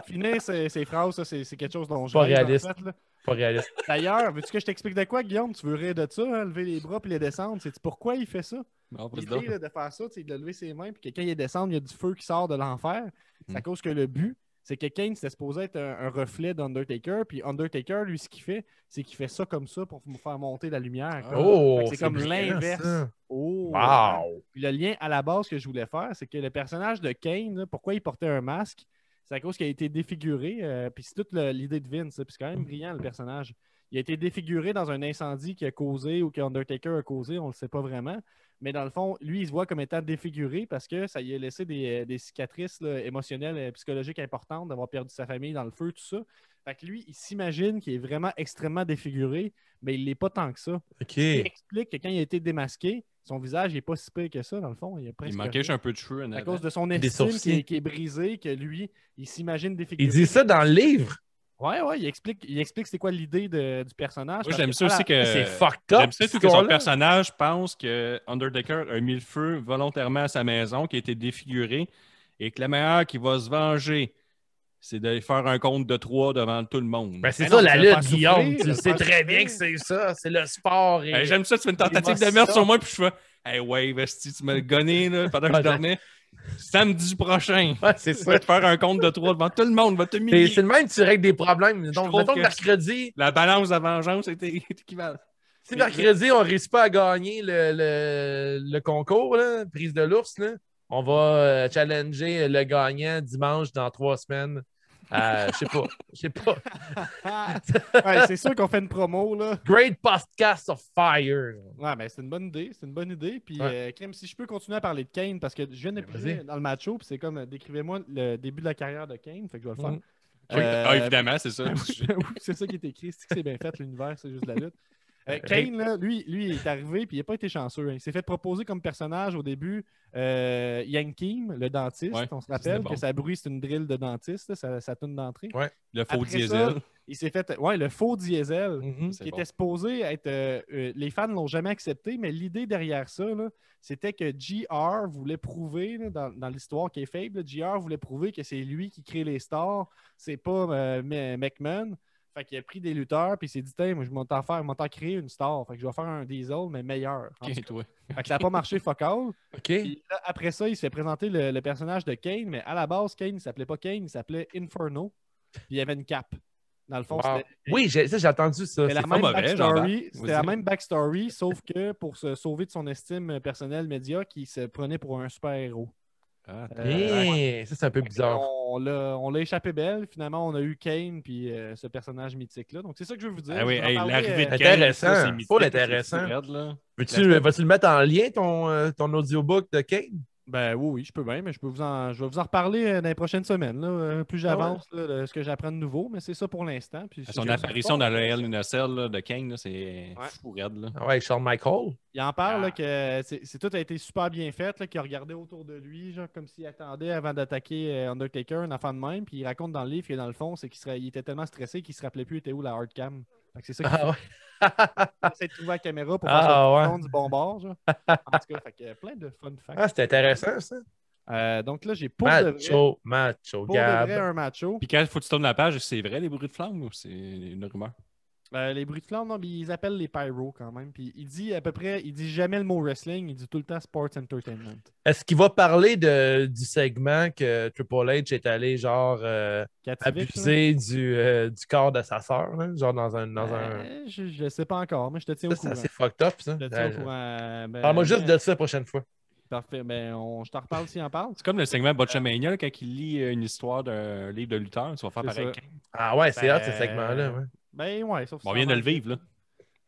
Finir ses phrases, ça, c'est quelque chose dont je Pas rêve, en réaliste. fait, là. Pas réaliste. D'ailleurs, veux-tu que je t'explique de quoi, Guillaume? Tu veux rire de ça, hein? Lever les bras puis les descendre? Sais-tu pourquoi il fait ça? Non, L'idée là, de faire ça, c'est de lever ses mains puis que quand il descend, il y a du feu qui sort de l'enfer. C'est à cause que le but, c'est que Kane, c'était supposé être un reflet d'Undertaker. Puis Undertaker, lui, ce qu'il fait, c'est qu'il fait ça comme ça pour me faire monter la lumière. comme. Oh, Fait que c'est comme brillant, l'inverse. ça. Oh! Wow! Puis le lien à la base que je voulais faire, c'est que le personnage de Kane, là, pourquoi il portait un masque? C'est à cause qu'il a été défiguré. Puis c'est toute l'idée de Vince. Puis c'est quand même brillant, le personnage. Il a été défiguré dans un incendie qui a causé ou que Undertaker a causé, on ne le sait pas vraiment. Mais dans le fond, lui, il se voit comme étant défiguré parce que ça lui a laissé des cicatrices là, émotionnelles et psychologiques importantes d'avoir perdu sa famille dans le feu, tout ça. Fait que lui, il s'imagine qu'il est vraiment extrêmement défiguré, mais il l'est pas tant que ça. OK. Il explique que quand il a été démasqué, son visage n'est pas si pire que ça, dans le fond. Il, a Il presque manquait rien. juste un peu de cheveux. en À avant. cause de son Des estime sourcils. qui est brisé, que lui, il s'imagine défiguré. Il dit ça dans le livre. Ouais, il explique c'est quoi l'idée du personnage. Moi, parce j'aime que ça aussi que. C'est fucked up. J'aime ça cette tout que son histoire-là. personnage pense que Undertaker a mis le feu volontairement à sa maison, qui a été défigurée, et que la meilleure qui va se venger, c'est de faire un compte de 3 devant tout le monde. Ben, c'est Mais ça non, la c'est le lutte, faire Guillaume. souffrir, Tu le sais faire très bien souffrir. que c'est ça. C'est le sport. Et... J'aime ça, tu fais une tentative de Émotion. meurtre sur moi, puis je fais hey, ouais, Vesti, tu m'as gonné là, pendant que je dormais. Samedi prochain, Ouais, c'est tu ça. vas te faire un compte de 3 devant tout le monde, va te humilier. C'est le même que tu règles des problèmes. Donc, trouve mettons que- que mercredi, La balance de vengeance était équivalente. si mercredi, on ne réussit pas à gagner le concours, là, prise de l'ours, là, on va challenger le gagnant dimanche dans 3 semaines. Je sais pas. Ouais, c'est sûr qu'on fait une promo, là. Great podcast of fire. Ouais, ben c'est une bonne idée. C'est une bonne idée. Puis, Ouais. Kim, si je peux continuer à parler de Kane, parce que je viens de Vas-y. dans le match-up, puis c'est comme décrivez-moi le début de la carrière de Kane. Fait que je vais le faire. Mhm. Ah, évidemment, c'est ça. Oui, c'est ça qui est écrit. C'est que c'est bien fait, l'univers, c'est juste la lutte. Kane, là, lui, il est arrivé puis il n'a pas été chanceux. Hein. Il s'est fait proposer comme personnage au début Yankeem, le dentiste. Ouais, on se c'était rappelle bon. que sa bruit, c'est une drill de dentiste, là, sa toune d'entrée. Ouais. Le faux Après diesel. ça, il s'est fait. Ouais, le faux diesel. Mhm. C'est Qui bon. était supposé être. Les fans ne l'ont jamais accepté, mais l'idée derrière ça, là, c'était que JR voulait prouver, là, dans l'histoire qui est faible, JR voulait prouver que c'est lui qui crée les stars, c'est pas McMahon. Fait qu'il a pris des lutteurs, puis il s'est dit, tiens, moi, je vais m'en créer une star. Fait que je vais faire un diesel, mais meilleur. En tout Ok, cas. toi. Fait que ça n'a pas marché fuck all. OK. Puis là, après ça, il se fait présenter le personnage de Kane, mais à la base, Kane, il s'appelait pas Kane, il s'appelait Inferno. Puis il y avait une cape. Dans le fond, Wow. c'était. Oui, j'ai entendu ça. C'était la C'est même mauvais, backstory. j'embarque. C'était Vas-y. la même backstory, sauf que pour se sauver de son estime personnelle médiocre, il se prenait pour un super-héros. Ah, Ça, c'est un peu bizarre. On l'a échappé belle. Finalement, on a eu Kane puis ce personnage mythique-là. Donc, c'est ça que je veux vous dire. Ah oui, Je vais en hey, parler, l'arrivée de Intéressant. Kane, ça, c'est mythique, Full c'est intéressant. fou raide, là. Vas-tu le mettre en lien, ton audiobook de Kane? Ben oui, je peux bien, mais je vais vous en reparler dans les prochaines semaines. Là. Plus j'avance, là, de ce que j'apprends de nouveau, mais c'est ça pour l'instant. Puis Son apparition dans le Hell in a Cell là, de Kane, là, c'est fou raide. Là. Ah ouais, Shawn Michaels. Il en parle là, que tout a été super bien fait, là, qu'il a regardé autour de lui, genre comme s'il attendait avant d'attaquer Undertaker, un enfant de même. Puis il raconte dans le livre que dans le fond, c'est il était tellement stressé qu'il se rappelait plus était où la hardcam. Fait que c'est ça qu'il Ah ouais. essaie de trouver la caméra pour Ah, faire ouais. son du bon bord. Genre. En tout cas, fait que, plein de fun facts. Ah, c'est intéressant, ça. Donc là, j'ai pour de vrai, Macho, pour de Gab. vrai un macho. Puis quand il faut que tu tournes la page, c'est vrai les bruits de flammes ou c'est une rumeur? Les bruits de flamme, non, mais ils appellent les pyros quand même. Puis il dit à peu près, il dit jamais le mot wrestling, il dit tout le temps sports entertainment. Est-ce qu'il va parler du segment que Triple H est allé, genre, Kativich, là? abuser du corps de sa sœur, là? Genre dans un. Je sais pas encore, mais je te tiens au Ça, c'est courant. assez fucked up, ça. Je te tiens au courant. Parle-moi juste de ça la prochaine fois. Parfait. Je t'en reparle s'il en parle. C'est comme le segment Botchamania, là, quand il lit une histoire d'un livre de lutteur, tu vas faire C'est pareil. ça. Ah ouais, c'est Ben, hot, ce segment-là. Ouais. Ben ouais, sauf Bon, on vient de le vivre, là.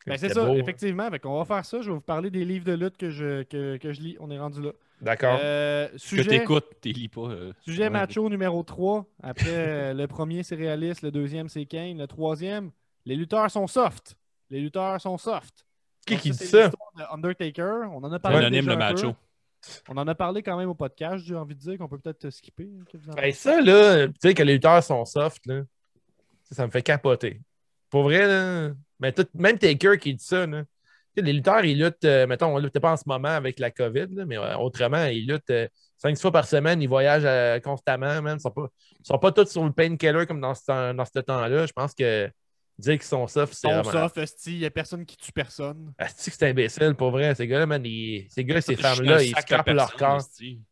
Ben, c'est C'était ça, beau. effectivement. On va faire ça. Je vais vous parler des livres de lutte que je lis. On est rendu là. D'accord. Que Sujet, t'écoutes, t'es lis pas. sujet ouais. macho numéro 3. Après, le premier, c'est réaliste. Le deuxième, c'est Kane. Le troisième, les lutteurs sont soft. Les lutteurs sont soft. Qui Donc, dit c'est ça? l'histoire de Undertaker. On en a parlé Anonyme déjà le un peu. macho. On en a parlé quand même au podcast. J'ai envie de dire qu'on peut peut-être skipper. Qu'est-ce que vous en Ben, pensez? ça, là, tu sais que les lutteurs sont soft, là, ça me fait capoter. Pour vrai, là, mais même Taker qui dit ça, là. Tu sais, les lutteurs, ils luttent, mettons, on ne lutte pas en ce moment avec la COVID, là, mais autrement, ils luttent 5 fois par semaine, ils voyagent constamment, même. Ils sont pas tous sur le painkiller comme dans ce temps-là. Je pense que dire qu'ils sont soft, c'est Ils sont vraiment... soft, esti. Il n'y a personne qui tue personne. Asti que c'est imbécile, pour vrai. Ces gars-là, man, ces gars, ces femmes-là, ils scrapent leur corps.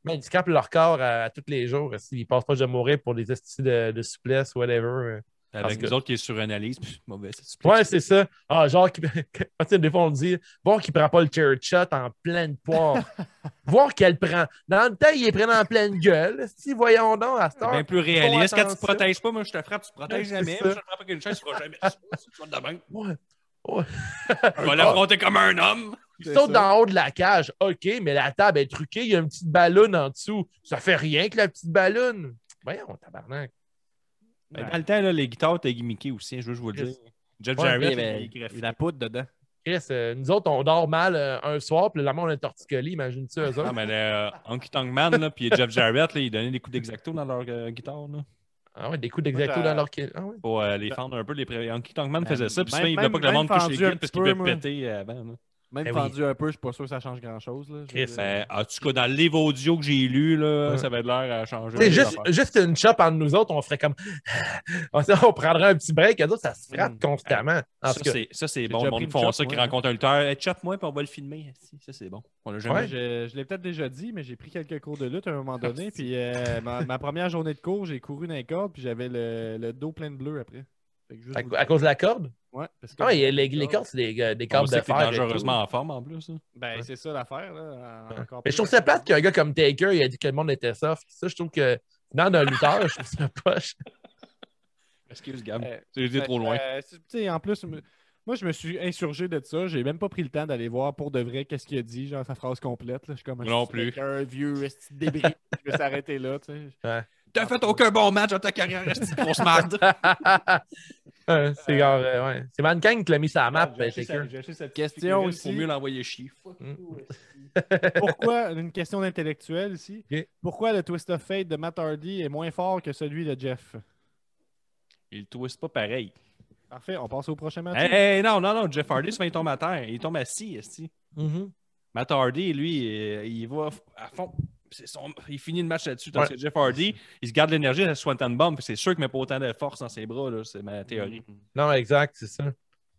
Man, ils scrapent leur corps à tous les jours. Ils passent pas de mourir pour des estis de souplesse, whatever. Avec nous autres qui est sur analyse, mauvais. Ouais, c'est ça. Ah, genre, des fois, on dit, voir qu'il prend pas le chair shot en pleine poire. Voir qu'elle prend. Dans le temps, il est pris en pleine gueule. Si, voyons donc, à cette C'est heure. bien plus réaliste. Quand tu te attention. protèges pas, moi je te frappe, tu te protèges Ouais, jamais. c'est Moi, ça. je te frappe avec une chaise, tu feras jamais ça. Tu vas de même. Ouais. Ouais. Tu vas l'affronter comme un homme. Il C'est saute ça. d'en haut de la cage. OK, mais la table est truquée. Il y a une petite ballonne en dessous. Ça fait rien que la petite ballonne. Voyons, tabarnak. Ben, dans le temps, là, les guitares étaient gimmickées aussi, je veux vous le dire. Jeff Ouais, Jarrett, mais- il greffait. Il y a la poudre dedans. Chris, nous autres, on dort mal un soir, puis le lendemain, on a un torticolis. Imagine-tu, eux autres? Non, mais Honky Tonk Man, là, puis Jeff Jarrett, là, ils donnaient des coups d'exacto dans leur guitare. Là, Ah ouais, des coups d'exacto Moi, dans leur... Ah ouais. pour les fendre un peu. Honky Tonk Man faisait ça, puis Même- souvent, il voulait pas que le même monde touche les fendu un guides parce petit qu'il peu, pouvait moi. péter avant. Là. Même Ben oui. fendu un peu, je suis pas sûr que ça change grand-chose. Là. Je veux Chris, dire. Ben, en tout cas, dans le livre audio que j'ai lu, là, Ouais. ça avait l'air à changer. Tu sais, les juste, affaires. juste une chop entre nous autres, on ferait comme. On prendrait un petit break, eux autres, ça se frappe constamment. En tout cas, Ça, c'est bon. déjà Le pris monde une font chop, ça, qui moi. rencontre un lutteur. Hey, chop-moi, puis on va le filmer. Ça, c'est bon. On l'a jamais Ouais. Je l'ai peut-être déjà dit, mais j'ai pris quelques cours de lutte à un moment donné. Puis ma première journée de cours, j'ai couru dans les cordes, puis j'avais le dos plein de bleu après. Fait que juste vous à cause de la corde? Ouais, parce que Ah, les cordes, c'est des On cordes sait de que t'es fer. et tout. dangereusement en forme en plus. Hein. Ben, c'est ça l'affaire. Là. Encore Mais plus je trouve ça avec- plate qu'un gars comme Taker, il a dit que le monde était soft. Ça, je trouve que dans un lutteur, je trouve ça poche. Excuse, Gab. Euh, J'ai été trop loin. Tu sais, en plus, moi, je me suis insurgé de ça. J'ai même pas pris le temps d'aller voir pour de vrai qu'est-ce qu'il a dit, genre sa phrase complète. Là. Je suis comme Non plus. un vieux esti de débris. Je vais s'arrêter là. Tu sais. Ouais. T'as fait aucun bon match dans ta carrière, reste grosse merde. C'est genre, ouais. C'est Mankind qui l'a mis sur la map, Taker. Question Faut aussi. mieux l'envoyer chier. Pourquoi, une question d'intellectuel ici, Ok. pourquoi le Twist of Fate de Matt Hardy est moins fort que celui de Jeff? Il twist pas pareil. Parfait, on passe au prochain match. Hey, non, Jeff Hardy, souvent, il tombe à terre. Il tombe assis, esti. Mhm. Matt Hardy, lui, il va à fond. Il finit le match là-dessus. Tandis Ouais. que Jeff Hardy, il se garde l'énergie à la Swanton Bomb. C'est sûr qu'il met pas autant de force dans ses bras. Là. C'est ma théorie. Non, exact, c'est ça.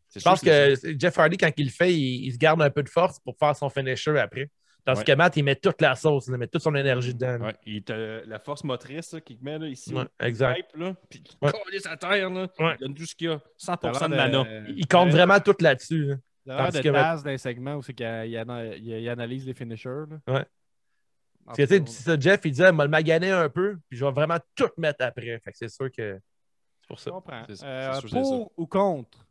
C'est Je sûr pense c'est ça. que Jeff Hardy, quand il le fait, il se garde un peu de force pour faire son finisher après. Tandis Ouais. que Matt, il met toute la sauce, il met toute son énergie dedans. là. Ouais, la force motrice là, qu'il met là, ici, Ouais, au exact. pipe, là, puis il Ouais. colle sa terre, là, Ouais. il donne tout ce qu'il y a. 100% T'as de l'air mana. Il compte vraiment tout là-dessus. là. Il a l'air Tandis de que Taz dans les segments où c'est qu'il il analyse les finishers. Là. Ouais. En Parce que, tout cas, tu sais, c'est ça, Jeff, il disait, m'a le magané un peu, puis je vais vraiment tout mettre après. Fait que c'est sûr que c'est pour je ça. comprends. C'est sûr, c'est Pour ou contre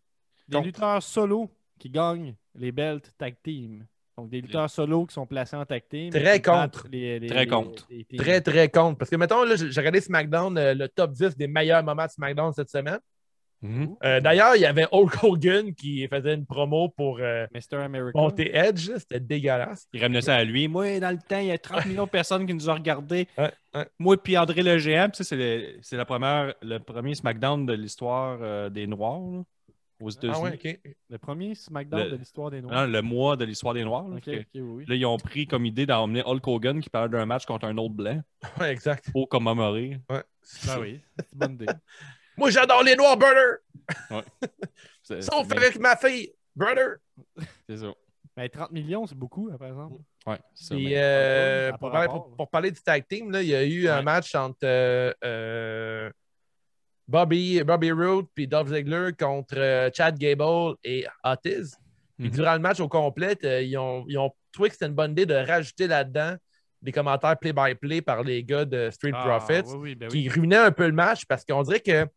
des Contre. lutteurs solo qui gagnent les belts tag team. Donc des lutteurs solo qui sont placés en tag team. Très qui battent contre. Très contre. les teams. Très, très contre. Parce que, mettons, là, j'ai regardé SmackDown, le top 10 des meilleurs moments de SmackDown cette semaine. Mhm. D'ailleurs, il y avait Hulk Hogan qui faisait une promo pour Mr. America. monter Edge. là. C'était dégueulasse. Il ramenait ça à lui. Moi, dans le temps, il y a 30 millions de personnes qui nous ont regardés. Ouais, ouais. Moi puis André le Géant. Puis ça, c'est le premier SmackDown de l'histoire des Noirs là, aux États-Unis. Ah ouais, OK. Le premier SmackDown Le- de l'histoire des Noirs. Non, le mois de l'histoire des Noirs. Là, Ok, Fait que ok, oui. là, ils ont pris comme idée d'emmener Hulk Hogan qui parlait d'un match contre un autre blanc Ouais, exact. pour commémorer. Ouais. Ah oui, c'est une bonne idée. Moi, j'adore les noirs, brother! Sauf C'est avec ma fille, brother! c'est ça. Mais 30 millions, c'est beaucoup, par exemple. Ouais, c'est ça. Puis, mais- ça a pas pour, parler, rapport, là. pour parler du tag team, là, il y a eu un Ouais. match entre Bobby Roode et Dolph Ziggler contre Chad Gable et Otis. Puis Mhm. durant le match au complet, ils ont trouvé que c'était une bonne idée de rajouter là-dedans des commentaires play-by-play par les gars de Street Profits Oui, oui, ben qui oui. ruinaient un peu le match parce qu'on dirait que, tu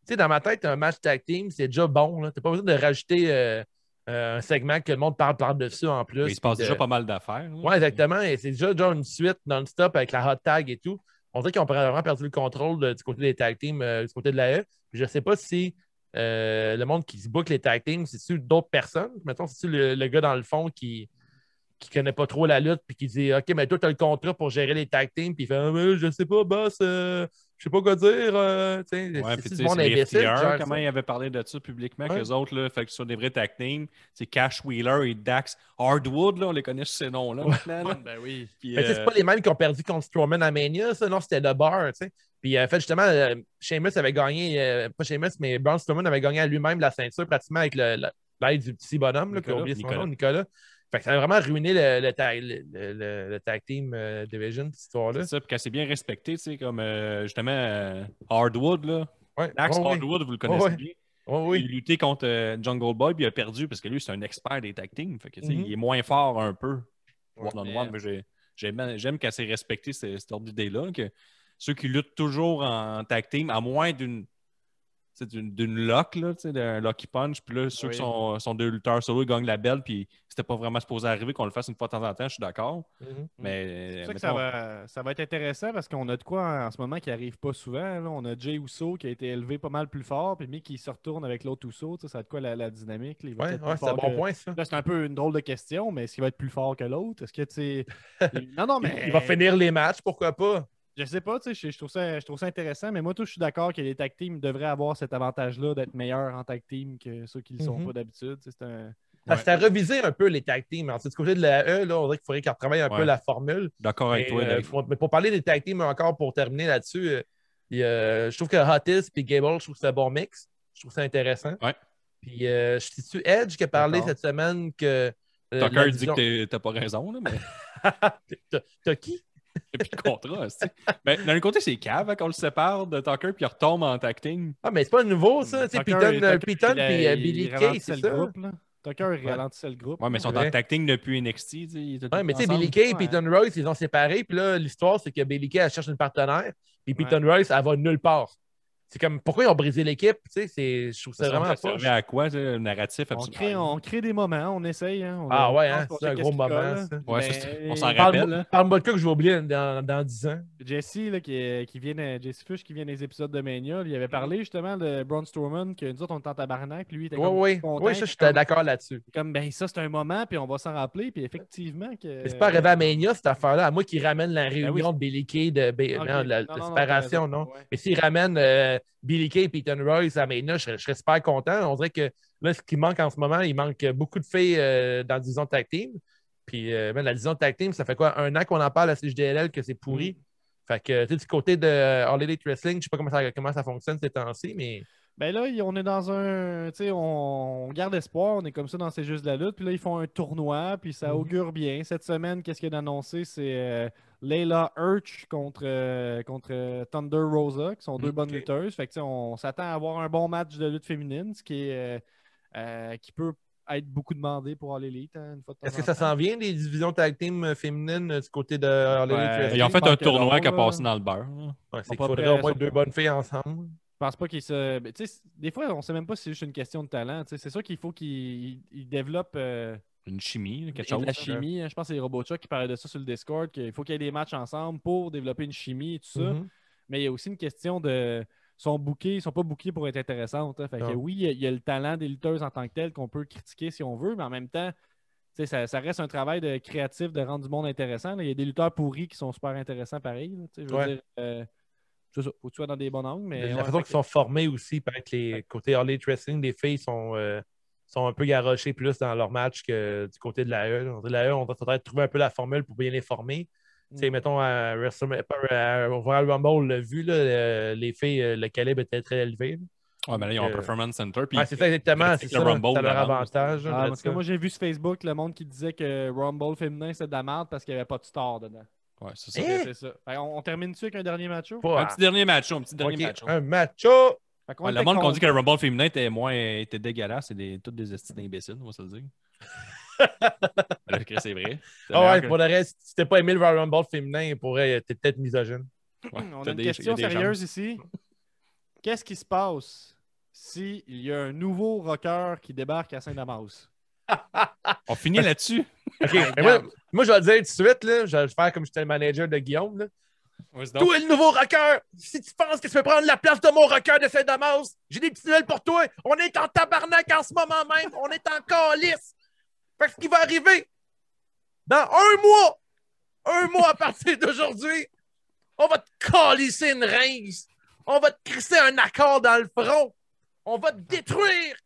sais, dans ma tête, un match tag team, c'est déjà bon. Tu n'as pas besoin de rajouter un segment que le monde parle par-dessus en plus. Mais il se passe puis déjà pas mal d'affaires. Ouais, exactement. Et c'est déjà genre une suite non-stop avec la hot tag et tout. On dirait qu'ils ont vraiment perdu le contrôle du côté des tag teams, du côté de la E. Puis je sais pas si le monde qui se book les tag teams, c'est-tu d'autres personnes? Mettons, c'est-tu le gars dans le fond qui connaît pas trop la lutte puis qui dit OK, mais toi, tu as le contrat pour gérer les tag teams, puis il fait je sais pas, boss, je sais pas quoi dire. Ouais, puis C'est tu du sais, monde c'est les imbécile. FTR, Genre comment ça. ils avaient parlé de ça publiquement, Ouais. qu'eux autres, là, fait que ce sont des vrais tag teams. C'est Cash Wheeler et Dax Hardwood, là, on les connaît sur ces noms-là maintenant. Là. Ben oui. Puis, Mais tu sais, c'est pas les mêmes qui ont perdu contre Strowman à Mania, ça, non, c'était le bar, tu sais. Puis en fait, justement, Sheamus avait gagné, pas Sheamus, mais Braun Strowman avait gagné à lui-même la ceinture pratiquement avec l'aide du petit bonhomme, là, qui a oublié son nom, Nicolas. Fait que ça a vraiment ruiné le tag team division, cette histoire-là. c'est ça, puis quand c'est bien respecté, tu sais, comme justement Hardwood, là. Ouais. Dax Ouais, ouais. Hardwood, vous le connaissez Ouais, ouais. bien. Ouais, oui. Il a lutté contre Jungle Boy, puis il a perdu parce que lui, c'est un expert des tag teams. Fait que, tu sais, Mhm. il est moins fort un peu. Ouais, One-on-one, mais j'aime quand c'est respecté cette ordre d'idée-là, que ceux qui luttent toujours en tag team, à moins d'une lock, là, d'un Lucky Punch, puis là, ceux Oui. qui sont deux lutteurs solo, ils gagnent la belle, puis c'était pas vraiment supposé arriver qu'on le fasse une fois de temps en temps, je suis d'accord. Mhm. Mais C'est pour ça que ça va être intéressant parce qu'on a de quoi en ce moment qui arrive pas souvent. Là. On a Jay Uso qui a été élevé pas mal plus fort, puis Mick qui se retourne avec l'autre Uso. Ça a de quoi la dynamique. Là, il va Ouais, être ouais, plus c'est un fort bon que- point, ça. Là, c'est un peu une drôle de question, mais est-ce qu'il va être plus fort que l'autre? Est-ce que tu sais. Non, mais. Il va finir les matchs, pourquoi pas? Je sais pas, tu sais, je trouve ça intéressant, mais moi, tout, je suis d'accord que les tag teams devraient avoir cet avantage-là d'être meilleurs en tag team que ceux qui ne le sont Mhm. pas d'habitude. C'est un. Parce que ça a revisé un peu les tag teams. Alors, du côté de la E, là, on dirait qu'il faudrait qu'ils retravaillent un peu Ouais. la formule. d'accord avec toi, Dave. Mais pour parler des tag teams encore, pour terminer là-dessus, je trouve que Otis et Gable, je trouve que c'est un bon mix. Je trouve ça intéressant. Ouais. Puis, c'est-tu Edge qui a parlé D'accord. cette semaine que. Tucker la dit division- que t'as pas raison, là, mais T'as qui? il n'y a plus de contrat. Ben, d'un côté, c'est cave hein, qu'on le sépare de Tucker puis il retombe en tag team. Ah, mais c'est pas nouveau, ça. Tu sais, Tucker, Peyton puis Billy il Kay, ralentissait c'est le ça. groupe, là. Tucker, il ralentissait le groupe. Ouais, mais ils sont Ouais. en tag team depuis NXT. Ils étaient Ouais, tous mais tu sais, ensemble. Billy Kay et Ouais. Peyton Royce, ils ont séparé. Puis là, l'histoire, c'est que Billy Kay, elle cherche une partenaire. Puis Ouais. Peyton Royce, elle va nulle part. C'est comme, pourquoi ils ont brisé l'équipe? Tu sais, je trouve ça vraiment Ça pas. servait à quoi, le narratif? On crée des moments, on essaye. Hein. Ah ouais, hein, pense c'est un qu'est-ce gros qui moment, colle, là. ça. Ouais, Ben, ça, on s'en rappelle. Parle-moi hein. parle-moi de quoi que je vais oublier dans 10 ans. Jesse, là, qui vient, Jesse Fush, qui vient des épisodes de Mania, il avait parlé justement de Braun Strowman, que nous autres, on était en tabarnak. Lui, il était Oui, comme oui. content. Oui, ça, je il suis était d'accord là-dessus. comme, ben ça, c'est un moment, puis on va s'en rappeler. Puis effectivement, que. C'est pas arrivé à Mania, cette affaire-là, à moi qui ramène la réunion oui. de Billy Kay, de Ok. la Non, non, séparation, t'as raison. non? Ouais. Mais s'il ramène Billy Kay et Peyton Royce à Mania, je serais super content. On dirait que là, ce qui manque en ce moment, il manque beaucoup de filles dans la division tag team. Puis même la division tag team, ça fait quoi? 1 an qu'on en parle à CJDLL que c'est pourri. Fait que, tu sais, du côté de All Elite Wrestling, je sais pas comment ça fonctionne ces temps-ci, mais. Ben là, on est dans un. Tu sais, on garde espoir, on est comme ça dans C'est juste de la lutte. Puis là, ils font un tournoi, puis ça augure bien. Cette semaine, qu'est-ce qu'il y a d'annoncé? C'est Layla Hirsch contre Thunder Rosa, qui sont deux bonnes Ok. lutteuses. Fait que, tu sais, on s'attend à avoir un bon match de lutte féminine, ce qui peut être beaucoup demandé pour All Elite, hein, une fois de temps Est-ce que en ça temps. s'en vient des divisions tag team féminines du côté de All Elite Ouais, Wrestling? Ils ont fait J'espère un que tournoi non, qui a là. passé dans le beurre. là. Ouais, c'est Sont qu'il pas faudrait prêts, au moins sont deux pas- bonnes filles ensemble. Je pense pas qu'ils se. Ben, tu sais, des fois, on sait même pas si c'est juste une question de talent. Tu sais, c'est sûr qu'il faut qu'ils développent Une chimie, là, quelque de chose. la là. chimie. Hein. Je pense que c'est Robochuck qui parlait de ça sur le Discord, qu'il faut qu'il y ait des matchs ensemble pour développer une chimie et tout ça. Mhm. Mais il y a aussi une question de. Ils sont pas bookés pour être intéressantes. Hein. Fait que Non. oui, il y a le talent des lutteuses en tant que tel qu'on peut critiquer si on veut, mais en même temps, tu sais, ça reste un travail de créatif de rendre du monde intéressant. Là. Il y a des lutteurs pourris qui sont super intéressants pareil. Là. Tu sais, je veux Ouais. dire, c'est ça. Faut que tu sois dans des bons angles. Mais J'ai ouais, l'impression fait qu'ils sont formés aussi, peut-être les côtés All Elite Wrestling, les filles sont un peu garochées plus dans leur match que du côté de la E. On dirait la E, on doit peut-être trouver un peu la formule pour bien les former. Tu sais, mettons, à Royal Rumble, on l'a vu, là, les filles, le calibre était très élevé. Là. Ouais, mais là, ils ont un Euh, Performance Center. Puis Ouais, c'est ça exactement, pratique c'est le ça. Rumble C'est leur d'avance. avantage. là, Ah, de parce que ça. moi, j'ai vu sur Facebook le monde qui disait que Rumble féminin, c'était de la merde parce qu'il n'y avait pas de star dedans. Ouais, c'est ça. Eh? C'est ça. Fait qu'on termine dessus avec un dernier match? Un Pas- petit dernier match, un petit dernier Ok, match. un macho! Fait qu'on Ouais, le était monde qu'on contre. dit que le Rumble féminin était dégueulasse, c'est toutes des estis d'imbéciles, on va se le dire. Alors que c'est vrai. C'est Ah meilleur ouais, que- pour le reste, si t'as pas aimé le Royal Rumble féminin, t'es peut-être misogyne. Ouais, On t'as a une des- question il y a des sérieuse ici. Qu'est-ce qui se passe s'il y a un nouveau rocker qui débarque à Saint-Damas? On finit là-dessus. OK, mais moi, je vais le dire tout de suite, là, je vais faire comme j'étais le manager de Guillaume. Là. Toi, le nouveau rocker, si tu penses que tu peux prendre la place de mon rocker de Saint-Damas, j'ai des petites nouvelles pour toi. On est en tabarnak en ce moment même. On est en calice. Fait que ce qui va arriver, dans un mois à partir d'aujourd'hui, on va te calisser une rince. On va te crisser un accord dans le front. On va te détruire.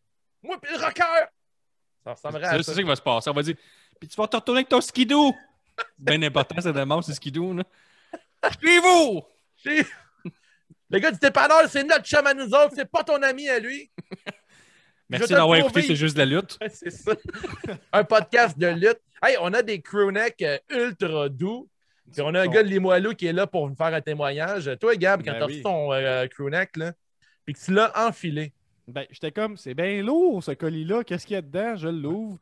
Moi pis le rocker. Ça ressemblerait à ça. C'est ça qui va se passer. On va dire, puis tu vas te retourner avec ton skidoo. C'est bien important, c'est de c'est skidoo, là. Chez vous! Le gars du dépanneur, c'est notre chum à nous autres, c'est pas ton ami à lui. Merci d'avoir écouté, c'est juste de la lutte. C'est ça. Un podcast de lutte. Hey, on a des crewnecks ultra doux. Puis on a un gars de Limoilou qui est là pour nous faire un témoignage. Toi, Gab, quand t'as reçu ton crewneck, là, puis que tu l'as enfilé. Ben, j'étais comme, c'est bien lourd ce colis-là. Qu'est-ce qu'il y a dedans? Je l'ouvre.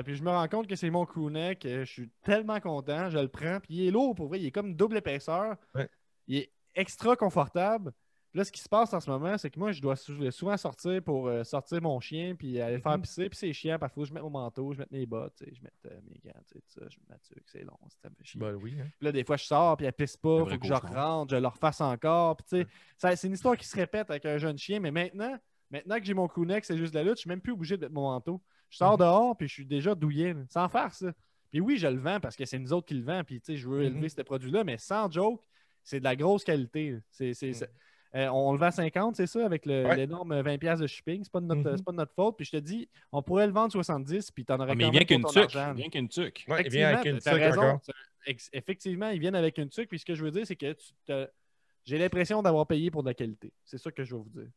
Puis je me rends compte que c'est mon crewneck. Je suis tellement content. Je le prends. Puis il est lourd pour vrai. Il est comme double épaisseur. Ouais. Il est extra confortable. Puis là, ce qui se passe en ce moment, c'est que moi, je dois souvent sortir pour sortir mon chien puis aller faire pisser. Puis c'est chiant. Parfois, je mets mon manteau, je mets mes bottes, je mets mes gants, tout ça. Je mets ma tuque. C'est long. Ça me fait chier. Ben oui, hein. Puis là, des fois, je sors puis elle pisse pas. Faut que je rentre. Je le refasse encore. Puis tu sais, c'est une histoire qui se répète avec un jeune chien. Mais maintenant que j'ai mon crewneck, c'est juste la lutte, je suis même plus obligé de mettre mon manteau. Je sors dehors, puis je suis déjà douillet. Là. Sans faire ça. Puis oui, je le vends parce que c'est nous autres qui le vendent. Puis tu sais, je veux élever ce produit-là, mais sans joke, c'est de la grosse qualité. On le vend 50, c'est ça, avec l'énorme 20$ de shipping. C'est pas de notre faute. Puis je te dis, on pourrait le vendre 70$, puis t'en aurais quand même pour ton argent. Il vient qu'une tuque. Ouais, il vient avec une tuque. Raison. Effectivement, ils viennent avec une tuque. Puis ce que je veux dire, c'est que j'ai l'impression d'avoir payé pour de la qualité. C'est ça que je veux vous dire.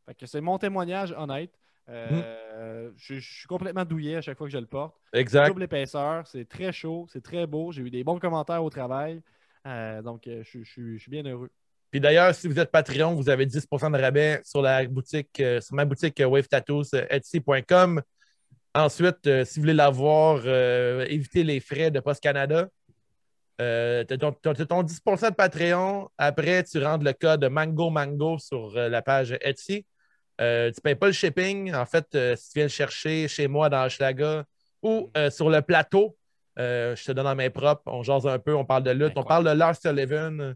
Fait que c'est mon témoignage honnête. Je suis complètement douillet à chaque fois que je le porte. Exact. Double épaisseur, c'est très chaud, c'est très beau. J'ai eu des bons commentaires au travail. Donc, je suis bien heureux. Puis d'ailleurs, si vous êtes Patreon, vous avez 10% de rabais sur la boutique, sur ma boutique Wave Tattoos, Etsy.com. Ensuite, si vous voulez l'avoir, évitez les frais de Post Canada. Tu as ton 10% de Patreon. Après, tu rentres le code Mango sur la page Etsy. Tu ne payes pas le shipping. En fait, si tu viens le chercher chez moi dans Hochelaga ou sur le plateau, je te donne en main propre. On jase un peu, on parle de lutte. On parle de Lars Sullivan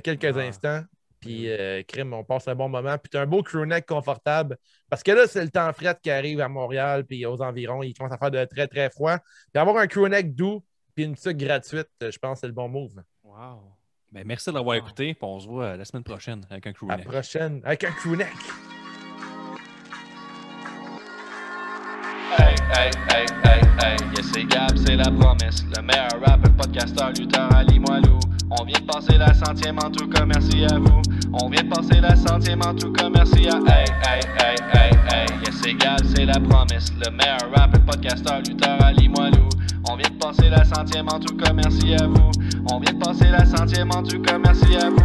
quelques instants. Puis, crime, on passe un bon moment. Puis, tu as un beau crewneck confortable. Parce que là, c'est le temps fret qui arrive à Montréal puis aux environs. Il commence à faire de très, très froid. Puis, avoir un crewneck doux puis une tuque gratuite, je pense que c'est le bon move. Wow. Ben, merci d'avoir écouté. Puis on se voit la semaine prochaine avec un crewneck. La prochaine, avec un crewneck. Yes, c'est Gab, c'est la promesse. Le meilleur rappeur, podcasteur, lutteur à Limoilou. On vient de passer la 100e en tout cas, merci à vous. On vient de passer la 100e en tout cas, merci à Yes, c'est Gab, c'est la promesse. Le meilleur rappeur, podcasteur, lutteur à Limoilou. On vient de passer la 100e en tout cas, merci à vous. On vient de passer la 100e en tout cas, merci à vous.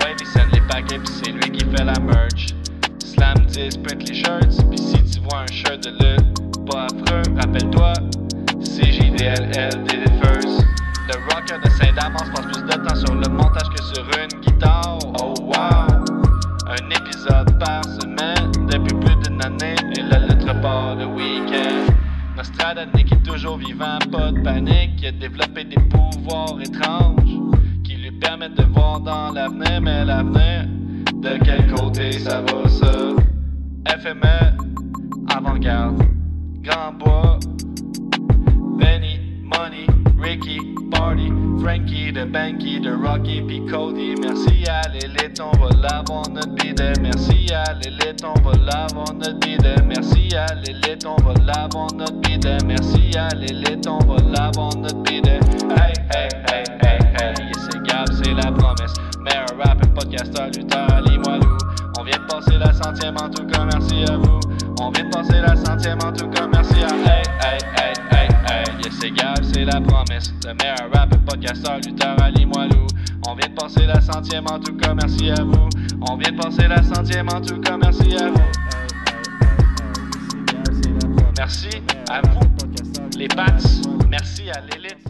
Ouais, il send les paquets pis c'est lui qui fait la merch. Slam 10, print les shirts. Pis si tu vois un shirt de lutte pas affreux, rappelle-toi, c'est JDLL did it first. Le rocker de Saint-Damas passe plus de temps sur le montage que sur une guitare. Oh wow! Un épisode par semaine depuis plus d'une année et la lettre part le week-end. Nostradanic est toujours vivant, pas de panique. Il a développé des pouvoirs étranges qui lui permettent de voir dans l'avenir. Mais l'avenir, de quel côté ça va ça? FME, avant-garde, Grand Bois, Benny, Money, Ricky, Party, Frankie, de Banky, de Rocky, puis Cody. Merci à l'élite, on va l'avoir notre bidet. Merci à l'élite, on va l'avoir notre bidet. Merci à l'élite, on va l'avoir notre bidet. Merci à l'élite, on va l'avoir notre bidet. Hey, yes, c'est Gab, c'est la promesse. Meilleur rappeur, podcasteur, lutteur à Limoilou. On vient de passer la 100e en tout cas, merci à vous. On vient de passer la 100e en tout cas, merci à Yes, c'est Gab, c'est la promesse. Le meilleur rappeur, podcasteur, lutteur à Limoilou. On vient de passer la 100e en tout cas, merci à vous. On vient de passer la 100e en tout cas, merci à vous. Merci à vous, les Pats. Merci à l'élite.